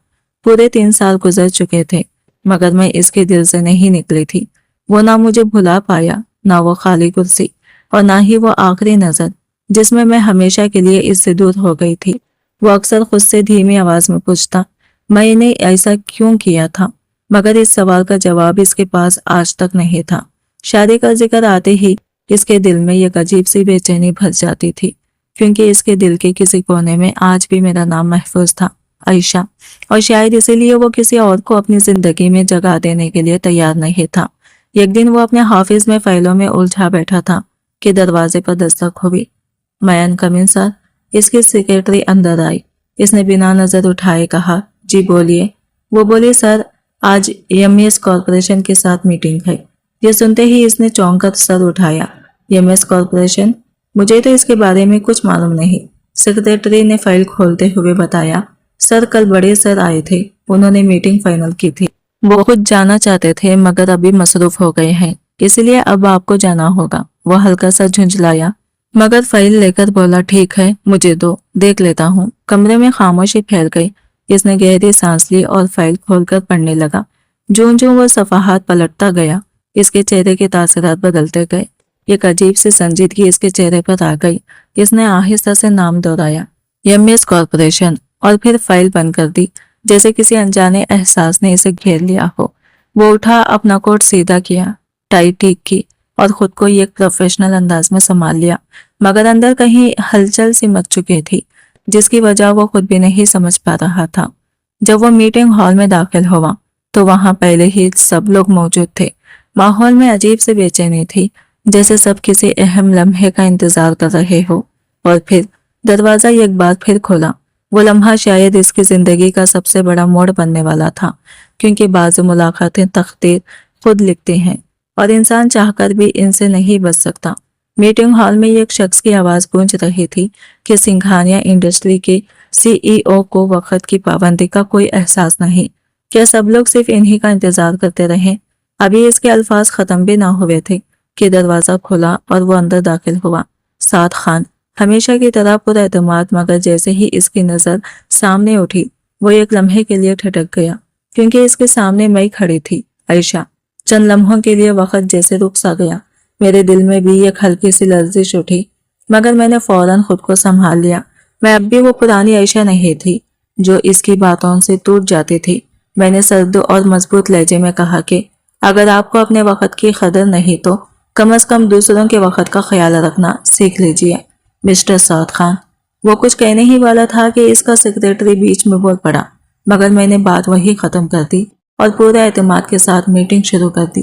पूरे 3 साल गुजर चुके थे, मगर मैं इसके दिल से नहीं निकली थी। वो ना मुझे भुला पाया, ना वो खाली कुर्सी, और ना ही वो आखिरी नजर जिसमें मैं हमेशा के लिए इससे दूर हो गई थी। वो अक्सर खुद से धीमी आवाज में पूछता, मैंने ऐसा क्यों किया था? मगर इस सवाल का जवाब इसके पास आज तक नहीं था। शादी का जिक्र आते ही इसके दिल में एक अजीब सी बेचैनी भर जाती थी, क्योंकि इसके दिल के किसी कोने में आज भी मेरा नाम महफूज था, आयशा। और शायद इसीलिए वो किसी और को अपनी जिंदगी में जगह देने के लिए तैयार नहीं था। एक दिन वो अपने हाफिज में फाइलों में उलझा बैठा था कि दरवाजे पर दस्तक हुई। Mayan come in sir. इसकी सेक्रेटरी अंदर आई। इसने बिना नजर उठाए कहा, जी बोलिए। वो बोली, सर आज एमएस कॉरपोरेशन के साथ मीटिंग है। ये सुनते ही इसने चौंक कर सर उठाया। MS corporation? मुझे तो इसके बारे में कुछ मालूम नहीं। सेक्रेटरी ने फाइल खोलते हुए बताया, सर कल बड़े सर आए थे, उन्होंने मीटिंग फाइनल की थी। वो खुद जाना चाहते थे, मगर अभी मसरूफ हो गए हैं, इसलिए अब आपको जाना होगा। वो हल्का सा झुंझलाया, मगर फाइल लेकर बोला, ठीक है मुझे दो, देख लेता हूँ। कमरे में खामोशी फैल गई। इसने गहरी सांस ली और फाइल खोलकर पढ़ने लगा। जो वो सफाहात पलटता गया, इसके चेहरे के तासरात बदलते गए। एक अजीब सी संजीदगी इसके चेहरे पर आ गई। इसने आहिस्ता से नाम दोहराया, एमएस कॉरपोरेशन, और फिर फाइल बंद कर दी। जैसे किसी अनजाने एहसास ने इसे घेर लिया हो। वो उठा, अपना कोट सीधा किया, टाई ठीक की और खुद को एक प्रोफेशनल अंदाज में संभाल लिया, मगर अंदर कहीं हलचल सी मच चुकी थी जिसकी वजह वो खुद भी नहीं समझ पा रहा था। जब वो मीटिंग हॉल में दाखिल हुआ तो वहां पहले ही सब लोग मौजूद थे। माहौल में अजीब सी बेचैनी थी, जैसे सब किसी अहम लम्हे का इंतजार कर रहे हो। और फिर दरवाजा एक बार फिर खोला। वो लम्हा शायद इसकी जिंदगी का सबसे बड़ा मोड़ बनने वाला था, क्योंकि बाज़ मुलाकातें तकदीर खुद लिखती हैं और इंसान चाहकर भी इनसे नहीं बच सकता। मीटिंग हॉल में एक शख्स की आवाज गूंज रही थी कि सिंघानिया इंडस्ट्री के सीईओ को वक्त की पाबंदी का कोई एहसास नहीं। क्या सब लोग सिर्फ इन्हीं का इंतजार करते रहे? अभी इसके अल्फाज खत्म भी ना हुए थे कि दरवाजा खुला और वो अंदर दाखिल हुआ। साद खान, हमेशा की तरह पुरएतमाद, मगर जैसे ही इसकी नजर सामने उठी वो एक लम्हे के लिए ठिठक गया, क्योंकि इसके सामने मई खड़ी थी, आयशा। चंद लम्हों के लिए वक्त जैसे रुक सा गया। मेरे दिल में भी एक हल्की सी लर्जिश उठी, मगर मैंने फौरन खुद को संभाल लिया। मैं अब भी वो पुरानी आयशा नहीं थी जो इसकी बातों से टूट जाती थी। मैंने सर्द और मजबूत लहजे में कहा कि अगर आपको अपने वक्त की कदर नहीं तो कम से कम दूसरों के वक्त का ख्याल रखना सीख लीजिए, मिस्टर साद खान। वो कुछ कहने ही वाला था कि इसका सेक्रेटरी बीच में बोल पड़ा, मगर मैंने बात वही खत्म कर दी और पूरे एतमाद के साथ मीटिंग शुरू कर दी।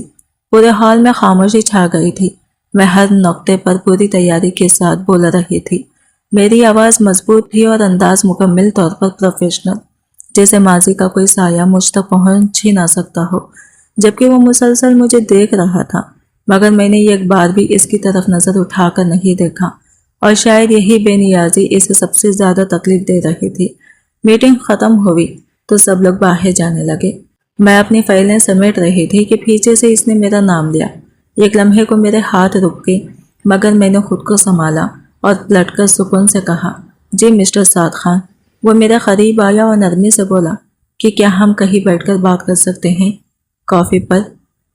पूरे हॉल में खामोशी छा गई थी। मैं हर नुक्ते पर पूरी तैयारी के साथ बोल रही थी। मेरी आवाज़ मजबूत थी और अंदाज मुकम्मल तौर पर प्रोफेशनल, जैसे माजी का कोई साया मुझ तक पहुंच ही ना सकता हो, जबकि वो मुसलसल मुझे देख रहा था। मगर मैंने एक बार भी इसकी तरफ नजर उठाकर नहीं देखा, और शायद यही बेनियाजी इसे सबसे ज्यादा तकलीफ दे रही थी। मीटिंग खत्म हुई तो सब लोग बाहर जाने लगे। मैं अपनी फाइलें समेट रही थी कि पीछे से इसने मेरा नाम लिया। एक लम्हे को मेरे हाथ रुक गए, मगर मैंने खुद को संभाला और पलटकर सुकून से कहा, जी मिस्टर साद खान। वो मेरे करीब आया और नरमी से बोला कि क्या हम कहीं बैठकर बात कर सकते हैं, कॉफ़ी पर,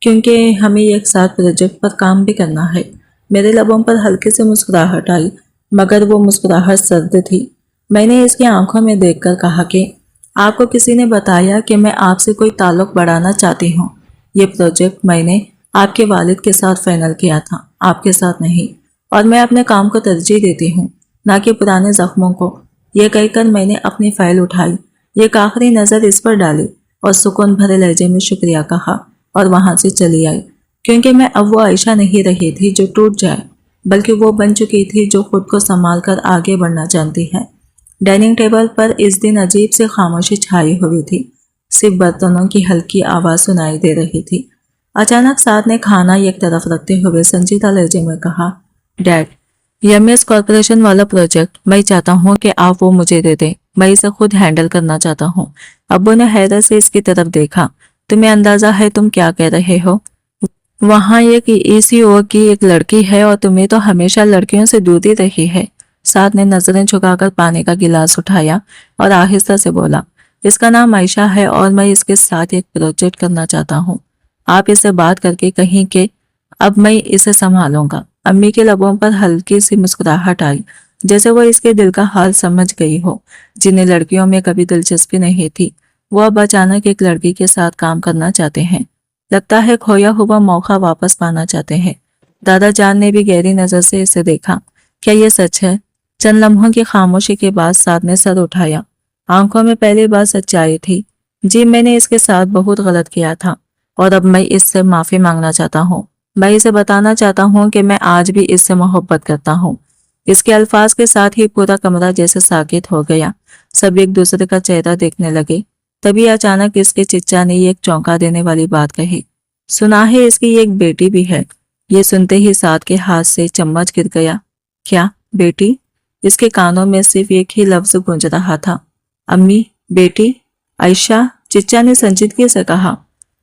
क्योंकि हमें एक साथ प्रोजेक्ट पर काम भी करना है। मेरे लबों पर हल्की से मुस्कुराहट आई, मगर वो मुस्कुराहट सर्द थी। मैंने इसकी आंखों में देखकर कहा कि आपको किसी ने बताया कि मैं आपसे कोई ताल्लुक बढ़ाना चाहती हूँ? ये प्रोजेक्ट मैंने आपके वालिद के साथ फाइनल किया था, आपके साथ नहीं, और मैं अपने काम को तरजीह देती हूँ, ना कि पुराने जख्मों को। यह कहकर मैंने अपनी फाइल उठाई, एक आखिरी नज़र इस पर डाली और सुकून भरे लहजे में शुक्रिया कहा और वहां से चली आई, क्योंकि मैं अब वो आयशा नहीं रही थी जो टूट जाए, बल्कि वो बन चुकी थी जो खुद को संभाल कर आगे बढ़ना जानती है। डाइनिंग टेबल पर इस दिन अजीब से खामोशी छाई हुई थी। सिर्फ बर्तनों की हल्की आवाज़ सुनाई दे रही थी। अचानक साथ ने खाना एक तरफ रखते हुए संजीदा लहजे में कहा, डैड, यमएस कॉरपोरेशन वाला प्रोजेक्ट मैं चाहता हूँ कि आप वो मुझे दे दें। मैं इसे खुद हैंडल करना चाहता हूँ। अब्बू ने हैरत से इसकी तरफ देखा। तुम्हें अंदाजा है तुम क्या कह रहे हो? वहाँ एक ईसीओ की एक लड़की है और तुम्हें तो हमेशा लड़कियों से दूर ही रही है। साथ ने नजरें झुकाकर पानी का गिलास उठाया और आहिस्ता से बोला, इसका नाम आयशा है और मैं इसके साथ एक प्रोजेक्ट करना चाहता हूँ। आप इससे बात करके कहीं कि अब मैं इसे संभालूंगा। अम्मी के लबों पर हल्की सी मुस्कुराहट आई, जैसे वो इसके दिल का हाल समझ गई हो। जिन्हें लड़कियों में कभी दिलचस्पी नहीं थी, वो अब अचानक एक लड़की के साथ काम करना चाहते हैं। लगता है खोया हुआ मौका वापस पाना चाहते हैं। दादा जान ने भी गहरी नजर से इसे देखा। क्या ये सच है? चंद लम्हों की खामोशी के बाद साद ने सर उठाया। आंखों में पहली बार सच्चाई थी। जी, मैंने इसके साथ बहुत गलत किया था और अब मैं इससे माफी मांगना चाहता हूँ। मैं इसे बताना चाहता हूँ कि मैं आज भी इससे मोहब्बत करता हूँ। इसके अल्फाज के साथ ही पूरा कमरा जैसे साकित हो गया। सब एक दूसरे का चेहरा देखने लगे। तभी अचानक इसके चिच्चा ने एक चौंका देने वाली बात कही, सुना है इसकी एक बेटी भी है। ये सुनते ही साद के हाथ से चम्मच गिर गया। क्या बेटी? इसके कानों में सिर्फ एक ही लफ्ज गूंज रहा था, अम्मी, बेटी, आयशा। चिच्चा ने संजीदगी से कहा,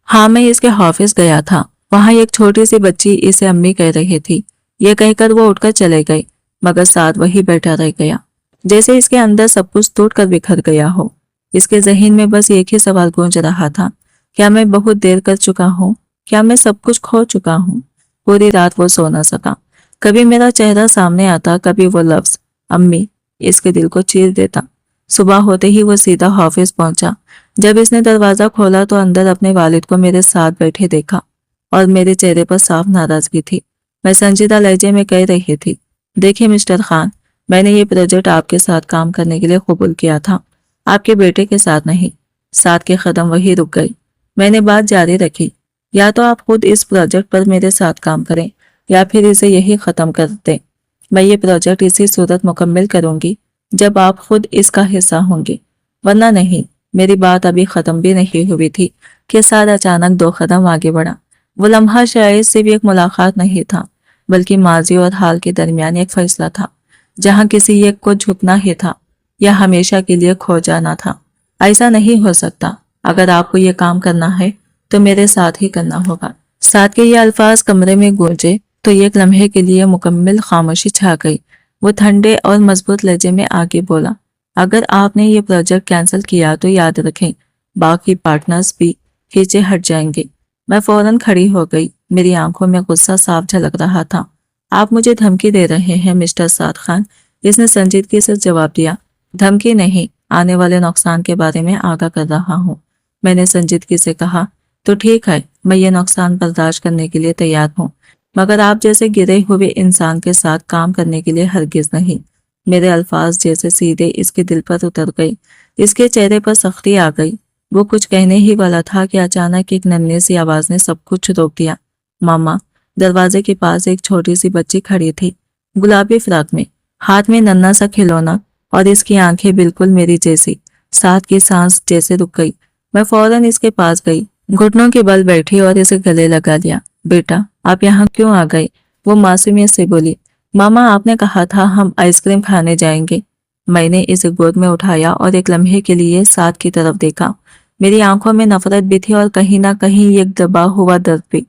हाँ, मैं इसके ऑफिस गया था। वहां एक छोटी सी बच्ची इसे अम्मी कह रही थी। ये कहकर वो उठकर चले गए, मगर साद वही बैठा रह गया, जैसे इसके अंदर सब कुछ टूटकर बिखर गया हो। इसके जहन में बस एक ही सवाल गूंज रहा था, क्या मैं बहुत देर कर चुका हूँ? क्या मैं सब कुछ खो चुका हूँ? पूरी रात वो सो न सका। कभी मेरा चेहरा सामने आता, कभी वो लफ्ज अम्मी इसके दिल को चीर देता। सुबह होते ही वो सीधा ऑफिस पहुंचा। जब इसने दरवाजा खोला तो अंदर अपने वालिद को मेरे साथ बैठे देखा और मेरे चेहरे पर साफ नाराजगी थी। मैं संजीदा लहजे में कह रही थी, देखिए मिस्टर खान, मैंने ये प्रोजेक्ट आपके साथ काम करने के लिए कबूल किया था, आपके बेटे के साथ नहीं। साथ के कदम वही रुक गई। मैंने बात जारी रखी, या तो आप खुद इस प्रोजेक्ट पर मेरे साथ काम करें या फिर इसे यही खत्म कर दें। मैं ये प्रोजेक्ट इसी सूरत मुकम्मल करूंगी जब आप खुद इसका हिस्सा होंगे, वरना नहीं। मेरी बात अभी खत्म भी नहीं हुई थी कि साद अचानक 2 कदम आगे बढ़ा। वो लम्हा शायद सिर्फ एक मुलाकात नहीं था, बल्कि माजी और हाल के दरमियान एक फैसला था, जहां किसी एक को झुकना ही था या हमेशा के लिए खो जाना था। ऐसा नहीं हो सकता। अगर आपको ये काम करना है तो मेरे साथ ही करना होगा। साथ के ये अल्फाज कमरे में गूंजे तो एक लम्हे के लिए मुकम्मल खामोशी छा गई। वो ठंडे और मजबूत लहजे में आगे बोला, अगर आपने ये प्रोजेक्ट कैंसिल किया तो याद रखें बाकी पार्टनर्स भी पीछे हट जाएंगे। मैं फौरन खड़ी हो गई। मेरी आंखों में गुस्सा साफ झलक रहा था। आप मुझे धमकी दे रहे हैं मिस्टर साद खान, इसने संजीदगी से जवाब दिया। धमकी नहीं, आने वाले नुकसान के बारे में आगाह कर रहा हूँ। मैंने संजीदगी से कहा, तो ठीक है, मैं ये नुकसान बर्दाश्त करने के लिए तैयार हूँ, मगर आप जैसे गिरे हुए इंसान के साथ काम करने के लिए हरगिज नहीं। मेरे अल्फाज जैसे सीधे इसके दिल पर उतर गए। इसके चेहरे पर सख्ती आ गई। वो कुछ कहने ही वाला था कि अचानक एक नन्ही सी आवाज ने सब कुछ रोक दिया। मामा। दरवाजे के पास एक छोटी सी बच्ची खड़ी थी, गुलाबी फ्रॉक में, हाथ में नन्हा सा खिलौना, और इसकी आंखें बिल्कुल मेरी जैसी। साथ की सांस जैसे रुक गई। मैं फौरन इसके पास गई, घुटनों के बल बैठी और इसे गले लगा लिया। बेटा, आप यहाँ क्यों आ गए? वो मासूमियत से बोली। मामा, आपने कहा था हम आइसक्रीम खाने जाएंगे। मैंने इसे गोद में उठाया और एक लम्हे के लिए साथ की तरफ देखा। मेरी आंखों में नफरत भी थी और कहीं ना कहीं एक दबा हुआ दर्द भी।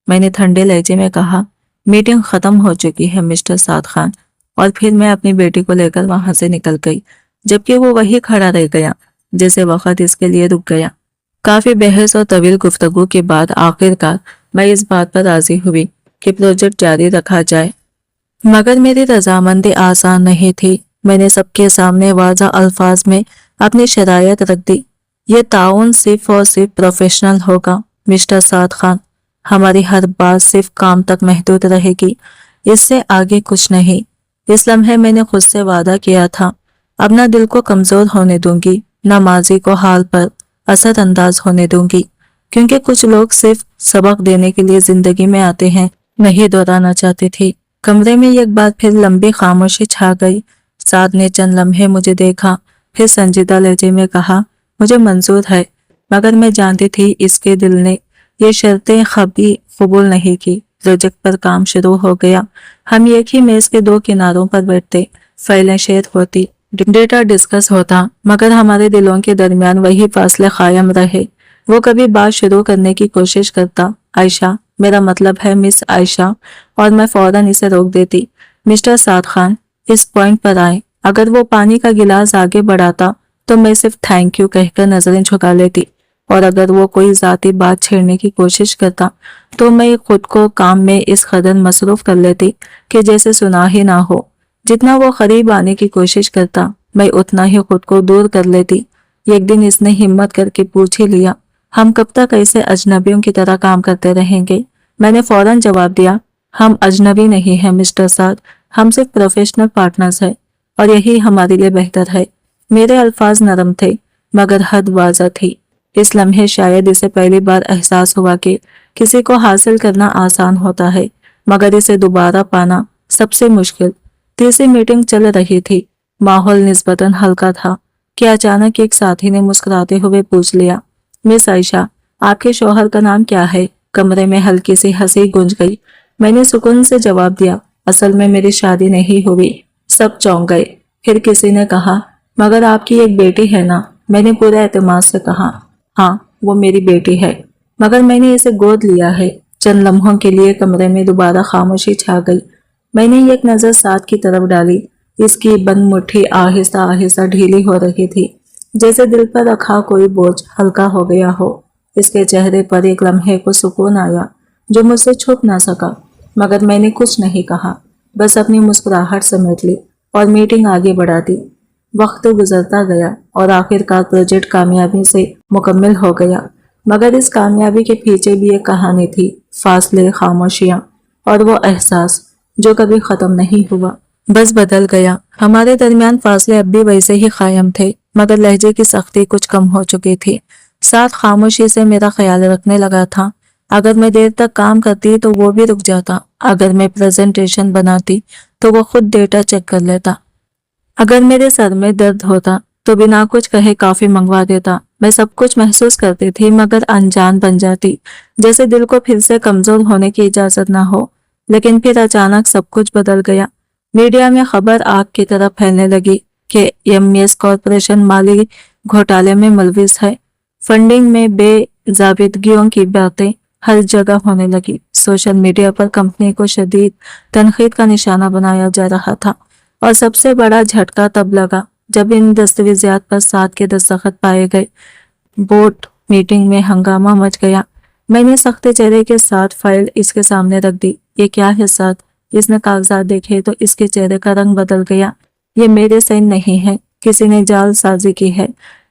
मैंने ठंडे लहजे में कहा, मीटिंग खत्म हो चुकी है मिस्टर साद खान। और फिर मैं अपनी बेटी को लेकर वहां से निकल गई, जबकि वो वही खड़ा रह गया जैसे वक्त इसके लिए रुक गया। काफी बहस और तवील गुफ्तगू के बाद आखिरकार मैं इस बात पर राजी हुई कि प्रोजेक्ट जारी रखा जाए, मगर मेरी रजामंदी आसान नहीं थी। मैंने सबके सामने वाज़ा अल्फाज में अपनी शरायत रख दी। ये ताउन सिर्फ और सिर्फ प्रोफेशनल होगा मिस्टर साद खान। हमारी हर बात सिर्फ काम तक महदूद रहेगी, इससे आगे कुछ नहीं। इस लम्हे मैंने खुद से वादा किया था, अब ना दिल को कमजोर होने दूंगी, ना माजी को हाल पर असर अंदाज होने दूंगी, क्योंकि कुछ लोग सिर्फ सबक देने के लिए जिंदगी में आते हैं, नहीं दोहराना चाहती थी। कमरे में एक बार फिर लंबी खामोशी छा गई। साद ने चंद लम्हे मुझे देखा, फिर संजीदा लहजे में कहा, मुझे मंजूर है, मगर मैं जानती थी इसके दिल ने ये शर्तें कभी कबूल नहीं की। प्रोजेक्ट पर काम शुरू हो गया। हम एक ही मेज के 2 किनारों पर बैठते, फाइलें शेयर होती, डेटा डिस्कस होता, मगर हमारे दिलों के दरमियान वही फासले कायम रहे। वो कभी बात शुरू करने की कोशिश करता, आयशा, मेरा मतलब है मिस आयशा, और मैं फौरन इसे रोक देती। मिस्टर साद खान, इस पॉइंट पर आए। अगर वो पानी का गिलास आगे बढ़ाता तो मैं सिर्फ थैंक यू कहकर नजरें झुका लेती, और अगर वो कोई जाती बात छेड़ने की कोशिश करता तो मैं खुद को काम में इस कदर मसरूफ कर लेती कि जैसे सुना ही ना हो। जितना वो करीब आने की कोशिश करता, मैं उतना ही खुद को दूर कर लेती। एक दिन इसने हिम्मत करके पूछ ही लिया, हम कब तक ऐसे अजनबियों की तरह काम करते रहेंगे? मैंने फौरन जवाब दिया, हम अजनबी नहीं हैं मिस्टर साद, हम सिर्फ प्रोफेशनल पार्टनर्स हैं, और यही हमारे लिए बेहतर है। मेरे अल्फाज नरम थे, मगर हद वाज़ा थी। इस लम्हे शायद इसे पहली बार एहसास हुआ कि किसी को हासिल करना आसान होता है, मगर इसे दोबारा पाना सबसे मुश्किल। तीसरी मीटिंग चल रही थी। माहौल निस्बतन हल्का था कि अचानक एक साथी ने मुस्कुराते हुए पूछ लिया, मिस आयशा, आपके शौहर का नाम क्या है? कमरे में हल्की सी हंसी गूंज गई। मैंने सुकून से जवाब दिया, असल में मेरी शादी नहीं हुई। सब चौंक गए। फिर किसी ने कहा, मगर आपकी एक बेटी है ना? मैंने पूरे एतमाद से कहा, हाँ, वो मेरी बेटी है, मगर मैंने इसे गोद लिया है। चंद लम्हों के लिए कमरे में दोबारा खामोशी छा गई। मैंने एक नजर साद की तरफ डाली। इसकी बंद मुट्ठी आहिस्ता आहिस्ता ढीली हो रही थी, जैसे दिल पर रखा कोई बोझ हल्का हो गया हो। इसके चेहरे पर एक लम्हे को सुकून आया जो मुझसे छुप ना सका, मगर मैंने कुछ नहीं कहा, बस अपनी मुस्कुराहट समेट ली और मीटिंग आगे बढ़ा दी। وقت گزرتا گیا اور آخرکار پروجیکٹ کامیابی سے مکمل ہو گیا، مگر اس کامیابی کے پیچھے بھی ایک کہانی تھی، فاصلے، خاموشیاں اور وہ احساس جو کبھی ختم نہیں ہوا، بس بدل گیا۔ ہمارے درمیان فاصلے اب بھی ویسے ہی قائم تھے، مگر لہجے کی سختی کچھ کم ہو چکی تھی۔ ساتھ خاموشی سے میرا خیال رکھنے لگا تھا۔ اگر میں دیر تک کام کرتی تو وہ بھی رک جاتا، اگر میں پریزنٹیشن بناتی تو وہ خود ڈیٹا چیک کر لیتا، اگر میرے سر میں درد ہوتا تو بنا کچھ کہے کافی منگوا دیتا۔ میں سب کچھ محسوس کرتی تھی مگر انجان بن جاتی، جیسے دل کو پھر سے کمزور ہونے کی اجازت نہ ہو۔ لیکن پھر اچانک سب کچھ بدل گیا۔ میڈیا میں خبر آگ کی طرح پھیلنے لگی کہ MS کارپوریشن مالی گھوٹالے میں ملوث ہے۔ فنڈنگ میں بے ضابطگیوں کی باتیں ہر جگہ ہونے لگی۔ سوشل میڈیا پر کمپنی کو شدید تنقید کا نشانہ بنایا جا رہا تھا، اور سب سے بڑا جھٹکا تب لگا جب ان دستاویزات پر 7 کے دستخط پائے گئے۔ بورڈ میٹنگ میں ہنگامہ مچ گیا۔ میں نے سخت چہرے کے ساتھ فائل اس کے سامنے رکھ دی۔ یہ کیا ہے ساتھ؟ اس نے کاغذات دیکھے تو اس کے چہرے کا رنگ بدل گیا۔ یہ میرے سائن نہیں ہے، کسی نے جعل سازی کی ہے۔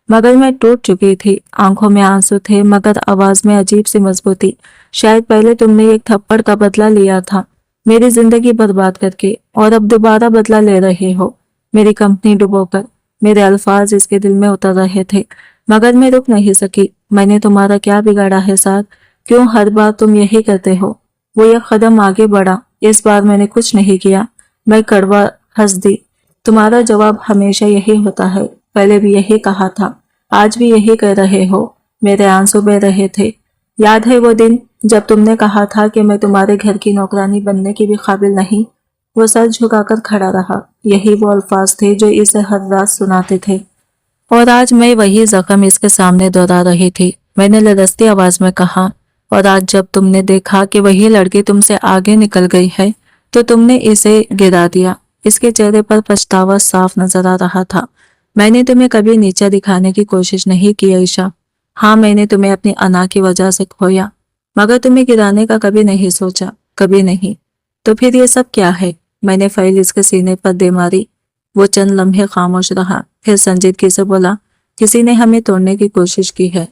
مگر میں ٹوٹ چکی تھی، آنکھوں میں آنسو تھے مگر آواز میں عجیب سی مضبوطی۔ شاید پہلے تم نے ایک تھپڑ کا بدلہ لیا تھا میری زندگی برباد کر کے، اور اب دوبارہ بدلہ لے رہے ہو میری کمپنی ڈبو کر۔ میرے الفاظ اس کے دل میں اتر رہے تھے مگر میں رک نہیں سکی۔ میں نے تمہارا کیا بگاڑا ہے ساتھ؟ کیوں ہر بار تم یہی کرتے ہو؟ وہ ایک قدم آگے بڑھا۔ اس بار میں نے کچھ نہیں کیا۔ میں کڑوا ہنس دی۔ تمہارا جواب ہمیشہ یہی ہوتا ہے، پہلے بھی یہی کہا تھا، آج بھی یہی کہہ رہے ہو۔ میرے آنسو بہہ رہے تھے۔ یاد ہے وہ دن جب تم نے کہا تھا کہ میں تمہارے گھر کی نوکرانی بننے کی بھی قابل نہیں؟ وہ سر جھکا کر کھڑا رہا۔ یہی وہ الفاظ تھے جو اسے ہر رات سناتے تھے، اور آج میں وہی زخم اس کے سامنے دوہرا رہی تھی۔ میں نے لرزتی آواز میں کہا، اور آج جب تم نے دیکھا کہ وہی لڑکی تم سے آگے نکل گئی ہے تو تم نے اسے گرا دیا۔ اس کے چہرے پر پچھتاوا صاف نظر آ رہا تھا۔ میں نے تمہیں کبھی نیچا دکھانے کی کوشش نہیں کی عائشہ۔ ہاں، میں نے تمہیں اپنی انا کی وجہ سے کھویا، مگر تمہیں گرانے کا کبھی نہیں سوچا، کبھی نہیں۔ تو پھر یہ سب کیا ہے؟ میں نے فائل اس کے سینے پر دے ماری۔ وہ چند لمحے خاموش رہا، پھر سنجیدگی سے بولا، کسی نے ہمیں توڑنے کی کوشش کی ہے۔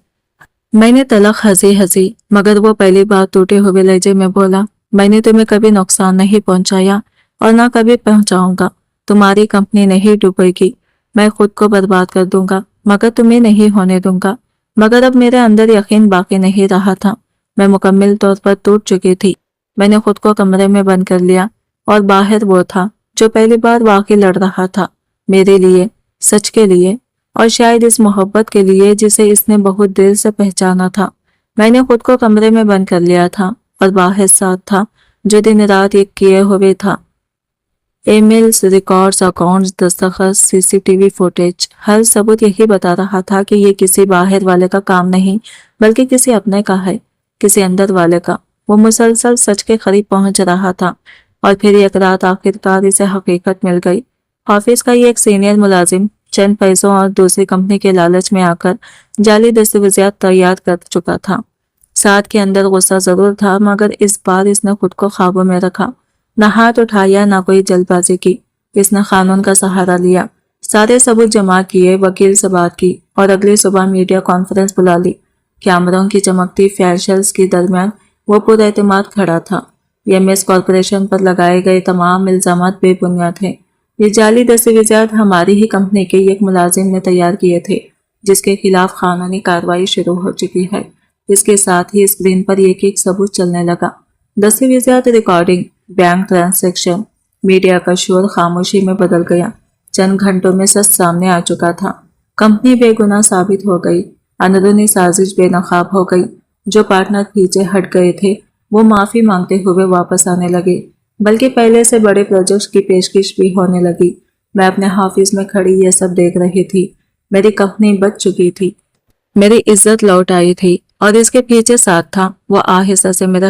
میں نے تلخ ہنسی مگر وہ پہلی بار ٹوٹے ہوئے لہجے میں بولا، میں نے تمہیں کبھی نقصان نہیں پہنچایا اور نہ کبھی پہنچاؤں گا۔ تمہاری کمپنی نہیں ڈوبے گی، میں خود کو برباد کر دوں گا مگر تمہیں نہیں ہونے دوں گا۔ مگر اب میرے اندر یقین باقی نہیں رہا تھا۔ میں مکمل طور پر ٹوٹ چکی تھی۔ میں نے خود کو کمرے میں بند کر لیا، اور باہر وہ تھا جو پہلی بار واقعی لڑ رہا تھا، میرے لیے، سچ کے لیے، اور شاید اس محبت کے لیے جسے اس نے بہت دیر سے پہچانا تھا۔ میں نے خود کو کمرے میں بند کر لیا تھا، اور باہر ساتھ تھا جو دن رات ایک کیے ہوئے تھا۔ ای میلز، ریکارڈز، اکاؤنٹس، دستخط، CCTV فوٹیج، ہر ثبوت یہی بتا رہا تھا کہ یہ کسی باہر والے کا کام نہیں بلکہ کسی اپنے کا ہے، کسی اندر والے کا۔ وہ مسلسل سچ کے قریب پہنچ رہا تھا، اور پھر ایک رات آخرکار اسے حقیقت مل گئی۔ آفس کا یہ ایک سینئر ملازم چند پیسوں اور دوسری کمپنی کے لالچ میں آ کر جعلی دستاویزات تیار کر چکا تھا۔ ساتھ کے اندر غصہ ضرور تھا مگر اس بار اس نے خود کو قابو میں رکھا، نہ ہاتھ اٹھایا نہ کوئی جلد بازی کی۔ اس نے قانون کا سہارا لیا، سارے ثبوت جمع کیے، وکیل سے بات کی، اور اگلی صبح میڈیا کانفرنس بلا لی۔ کیمروں کی چمکتی فلیشز کے درمیان وہ پر اعتماد کھڑا تھا۔ MS کارپوریشن پر لگائے گئے تمام الزامات بے بنیاد ہیں۔ یہ جعلی دستاویزات ہماری ہی کمپنی کے ایک ملازم نے تیار کیے تھے جس کے خلاف قانونی کارروائی شروع ہو چکی ہے۔ اس کے ساتھ ہی اسکرین پر ایک ایک ثبوت چلنے لگا، دستاویزات، ریکارڈنگ، بینک ٹرانزیکشن۔ میڈیا کا شور خاموشی میں بدل گیا۔ چند گھنٹوں میں سچ سامنے آ چکا تھا۔ کمپنی بے گناہ ثابت ہو گئی، اندرونی سازش بے نقاب ہو گئی۔ جو پارٹنر پیچھے ہٹ گئے تھے وہ معافی مانگتے ہوئے واپس آنے لگے، بلکہ پہلے سے بڑے پروجیکٹس کی پیشکش بھی ہونے لگی۔ میں اپنے آفس میں کھڑی یہ سب دیکھ رہی تھی۔ میری کمپنی بچ چکی تھی، میری عزت لوٹ آئی تھی، اور اس کے پیچھے ساتھ تھا۔ وہ آہستہ سے میرا